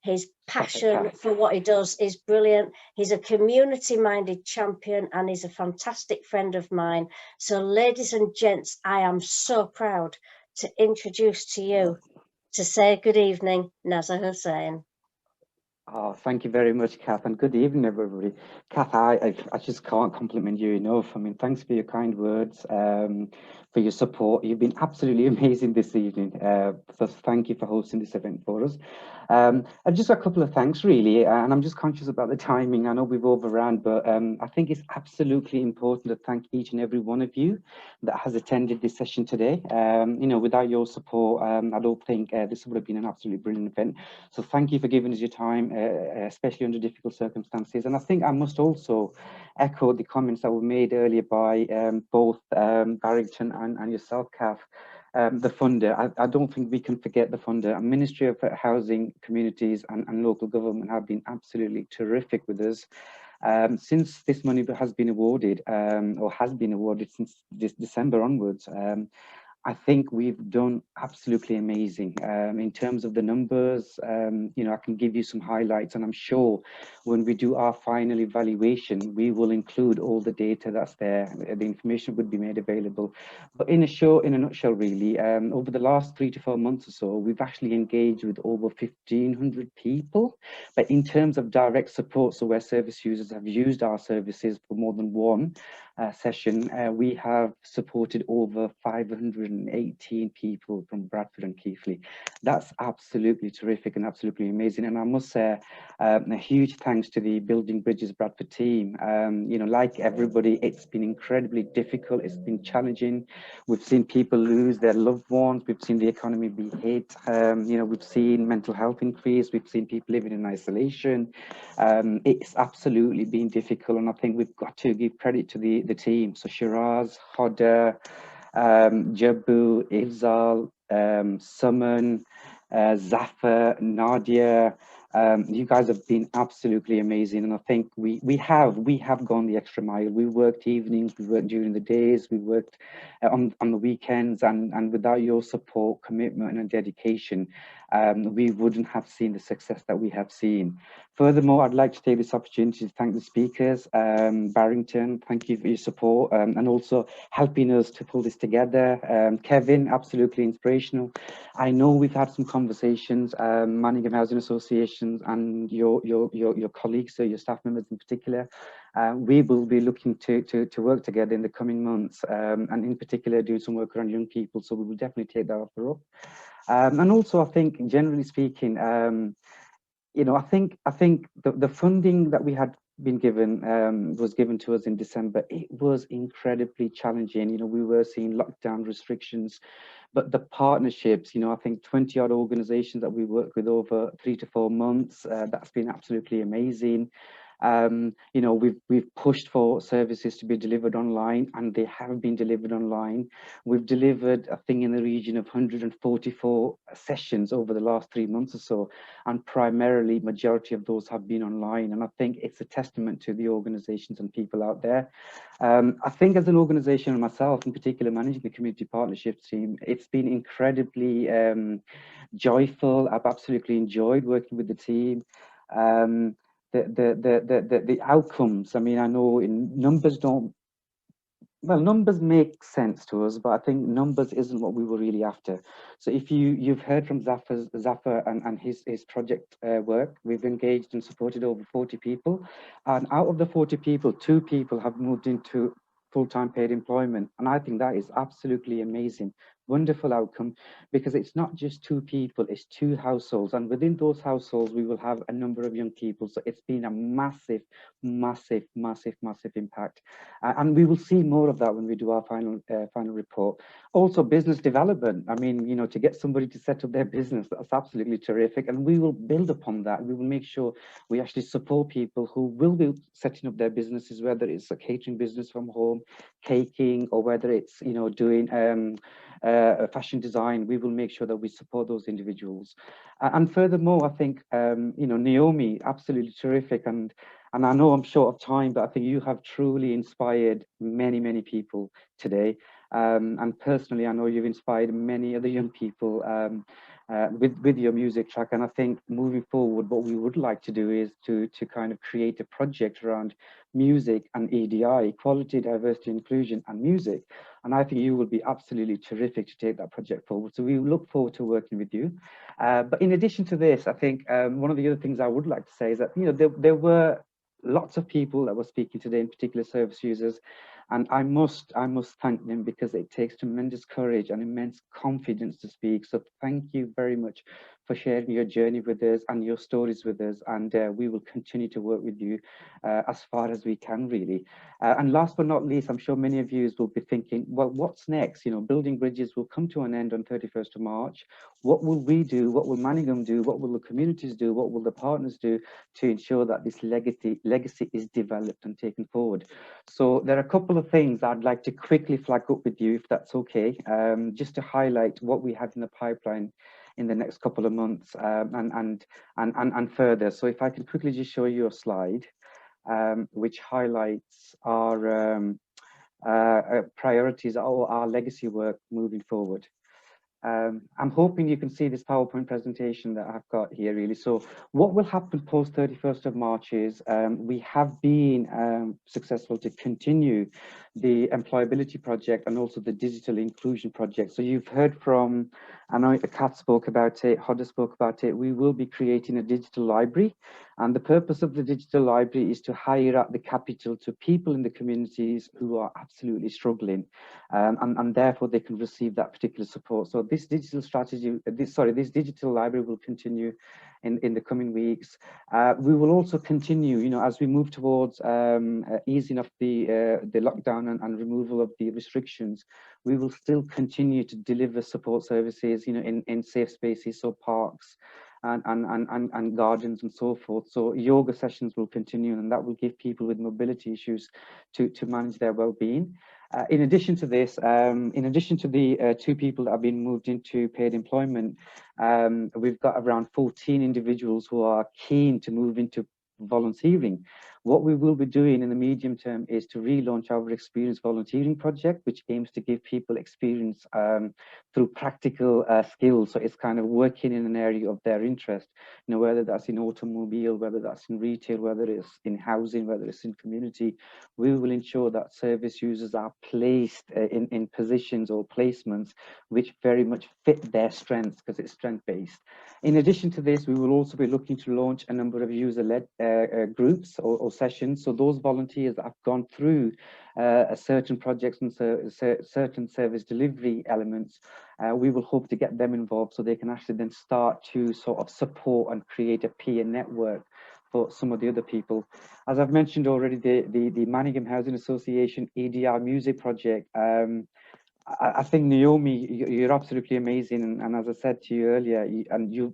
His passion for what he does is brilliant. He's a community-minded champion, and he's a fantastic friend of mine. So, ladies and gents, I am so proud to introduce to you, to say good evening, Nazar Hussain. Oh, thank you very much, Kath, and good evening, everybody. Kath, I just can't compliment you enough. I mean, thanks for your kind words, for your support. You've been absolutely amazing this evening. So thank you for hosting this event for us. And just a couple of thanks, really, and I'm just conscious about the timing. I know we've overrun, but I think it's absolutely important to thank each and every one of you that has attended this session today. You know, without your support, I don't think this would have been an absolutely brilliant event. So thank you for giving us your time, especially under difficult circumstances. And I think I must also echo the comments that were made earlier by both Barrington and yourself, Kath. The funder, I don't think we can forget the funder. Ministry of Housing, Communities and Local Government have been absolutely terrific with us. Since this money has been awarded, or has been awarded since this December onwards, I think we've done absolutely amazing in terms of the numbers. You know, I can give you some highlights, and I'm sure when we do our final evaluation, we will include all the data that's there. The information would be made available. But in a nutshell, really, over the last 3 to 4 months or so, we've actually engaged with over 1,500 people. But in terms of direct support, so where service users have used our services for more than one, session, we have supported over 518 people from Bradford and Keighley. That's absolutely terrific and absolutely amazing. And I must say a huge thanks to the Building Bridges Bradford team. You know, like everybody, it's been incredibly difficult. It's been challenging. We've seen people lose their loved ones. We've seen the economy be hit. You know, we've seen mental health increase. We've seen people living in isolation. It's absolutely been difficult, and I think we've got to give credit to the team. So Shiraz, Hoda, Jabu, Ifzal, Suman, Zafar, Nadia. You guys have been absolutely amazing, and I think we have gone the extra mile. We worked evenings, we worked during the days, we worked on the weekends, and without your support, commitment, and dedication, we wouldn't have seen the success that we have seen. Furthermore, I'd like to take this opportunity to thank the speakers. Barrington, thank you for your support, and also helping us to pull this together. Kevin, absolutely inspirational. I know we've had some conversations, Manningham Housing Associations and your colleagues, so your staff members in particular. We will be looking to work together in the coming months, and in particular do some work around young people, so we will definitely take that offer up. And also, I think, generally speaking, you know, I think the funding that we had been given was given to us in December. It was incredibly challenging. You know, we were seeing lockdown restrictions, but the partnerships, you know, I think 20 odd organizations that we worked with over 3 to 4 months, that's been absolutely amazing. You know, we've pushed for services to be delivered online, and they have been delivered online. We've delivered a thing in the region of 144 sessions over the last 3 months or so, and primarily majority of those have been online. And I think it's a testament to the organizations and people out there. I think as an organization, and myself in particular, managing the community partnerships team, it's been incredibly joyful. I've absolutely enjoyed working with the team. The outcomes, I mean, I know in numbers numbers make sense to us, but I think numbers isn't what we were really after. So if you've heard from Zafar and his project work, we've engaged and supported over 40 people, and out of the 40 people, 2 people have moved into full-time paid employment, and I think that is absolutely amazing. Wonderful outcome, because it's not just 2 people, it's 2 households, and within those households we will have a number of young people. So it's been a massive impact, and we will see more of that when we do our final report. Also, business development, I mean, you know, to get somebody to set up their business, that's absolutely terrific, and we will build upon that. We will make sure we actually support people who will be setting up their businesses, whether it's a catering business from home, caking, or whether it's, you know, doing fashion design. We will make sure that we support those individuals. And furthermore, I think, you know, Naomi, absolutely terrific. And I know I'm short of time, but I think you have truly inspired many people today. And personally, I know you've inspired many other young people with your music track. And I think moving forward, what we would like to do is to kind of create a project around music and EDI, equality, diversity, inclusion, and music. And I think you will be absolutely terrific to take that project forward. So we look forward to working with you. But in addition to this, I think one of the other things I would like to say is that, you know, there were lots of people that were speaking today, in particular service users, and I must thank them, because it takes tremendous courage and immense confidence to speak. So thank you very much for sharing your journey with us and your stories with us, and we will continue to work with you as far as we can, really. And last but not least, I'm sure many of you will be thinking, well, what's next? You know, Building Bridges will come to an end on 31st of March. What will we do? What will Manningham do? What will the communities do? What will the partners do to ensure that this legacy is developed and taken forward? So there are a couple of things I'd like to quickly flag up with you, if that's okay, just to highlight what we have in the pipeline in the next couple of months, and further. So if I can quickly just show you a slide which highlights our priorities or our legacy work moving forward. I'm hoping you can see this PowerPoint presentation that I've got here, really. So what will happen post 31st of March is we have been successful to continue the employability project and also the digital inclusion project. So you've heard from, I know Kat spoke about it, Hoda spoke about it. We will be creating a digital library And the purpose of the digital library is to hire out the capital to people in the communities who are absolutely struggling, and therefore they can receive that particular support. So this digital strategy, this digital library will continue in the coming weeks. We will also continue, as we move towards easing of the lockdown and removal of the restrictions, we will still continue to deliver support services, in safe spaces, so parks and gardens and so forth. So yoga sessions will continue, and that will give people with mobility issues to manage their well-being. In addition to this, in addition to the 2 people that have been moved into paid employment, we've got around 14 individuals who are keen to move into volunteering. What we will be doing in the medium term is to relaunch our experience volunteering project, which aims to give people experience through practical skills. So it's kind of working in an area of their interest, whether that's in automobile, whether that's in retail, whether it's in housing, whether it's in community. We will ensure that service users are placed in positions or placements which very much fit their strengths, because it's strength-based. In addition to this, we will also be looking to launch a number of user-led groups or sessions. So those volunteers that have gone through certain projects and certain service delivery elements, we will hope to get them involved so they can actually then start to sort of support and create a peer network for some of the other people. As I've mentioned already, the Manningham Housing Association EDR Music Project, I think, Naomi, you're absolutely amazing, and as I said to you earlier,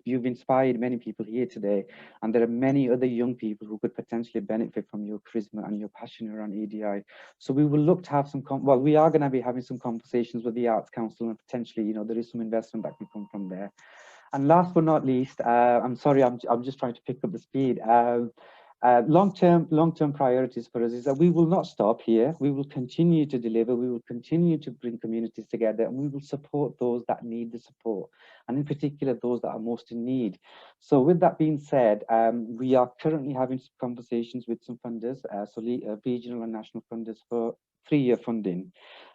you've inspired many people here today, and there are many other young people who could potentially benefit from your charisma and your passion around EDI. So we will look to have we are going to be having some conversations with the Arts Council, and potentially, there is some investment that can come from there. And last but not least, I'm sorry, I'm just trying to pick up the speed. Long-term priorities for us is that we will not stop here. We will continue to deliver. We will continue to bring communities together, and we will support those that need the support, and in particular those that are most in need. So with that being said, we are currently having some conversations with some funders, regional and national funders, for 3-year funding,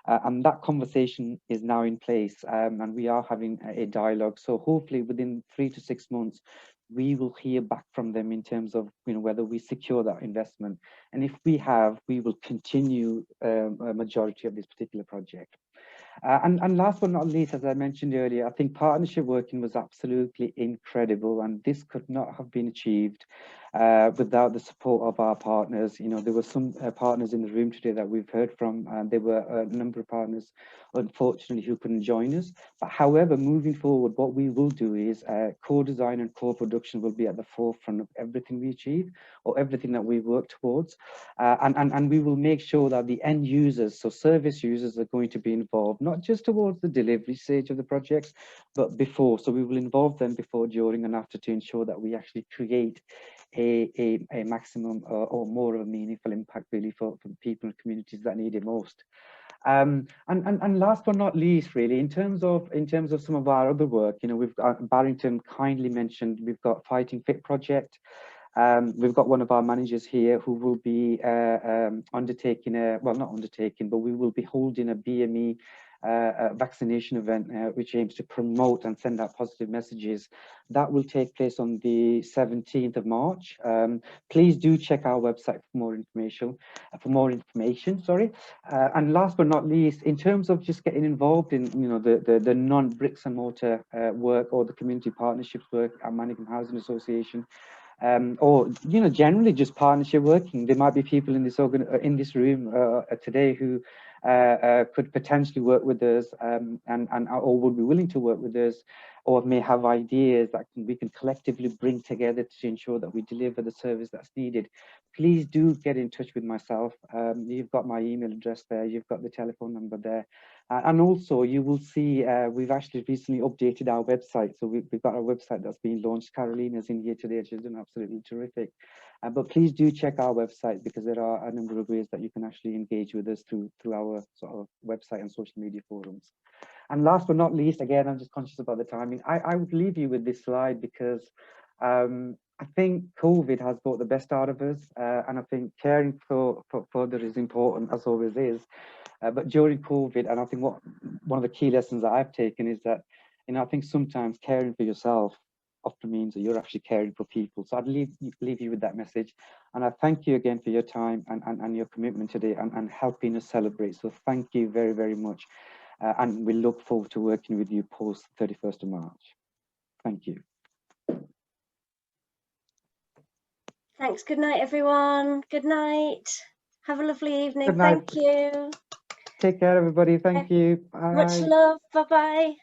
and that conversation is now in place, and we are having a dialogue. So hopefully within 3 to 6 months, we will hear back from them in terms of whether we secure that investment, and if we have, we will continue a majority of this particular project. And last but not least, as I mentioned earlier, I think partnership working was absolutely incredible, and this could not have been achieved without the support of our partners. There were some partners in the room today that we've heard from, and there were a number of partners, unfortunately, who couldn't join us. But however, moving forward, what we will do is co-design and co-production will be at the forefront of everything we achieve, or everything that we work towards, and we will make sure that the end users, so service users, are going to be involved, not just towards the delivery stage of the projects, but before. So we will involve them before, during, and after, to ensure that we actually create a maximum or more of a meaningful impact, really, for the people and communities that need it most. And last but not least, really, in terms of some of our other work, we've got, Barrington kindly mentioned, we've got Fighting Fit project. We've got one of our managers here who will be undertaking but we will be holding a BME vaccination event, which aims to promote and send out positive messages. That will take place on the 17th of March. Please do check our website for more information. And last but not least, in terms of just getting involved in the non-bricks and mortar work, or the community partnerships work at Manningham Housing Association, or generally just partnership working, there might be people in this room today who could potentially work with us, or would be willing to work with us, or may have ideas that we can collectively bring together to ensure that we deliver the service that's needed. Please do get in touch with myself. You've got my email address there, you've got the telephone number there, and also you will see we've actually recently updated our website. So we've got our website that's been launched. Carolina's in here today, she's done absolutely terrific. But please do check our website, because there are a number of ways that you can actually engage with us through our sort of website and social media forums. And last but not least, again, I'm just conscious about the timing. I would leave you with this slide, because I think COVID has brought the best out of us, and I think caring for others is important, as always is. But during COVID, and I think one of the key lessons that I've taken is that, I think sometimes caring for yourself often means that you're actually caring for people. So I'd leave you with that message. And I thank you again for your time and your commitment today and helping us celebrate. So thank you very, very much. And we look forward to working with you post 31st of March. Thank you. Thanks. Good night, everyone. Good night. Have a lovely evening. Good night. Thank you. Take care, everybody. Thank you. Bye. Much love. Bye-bye.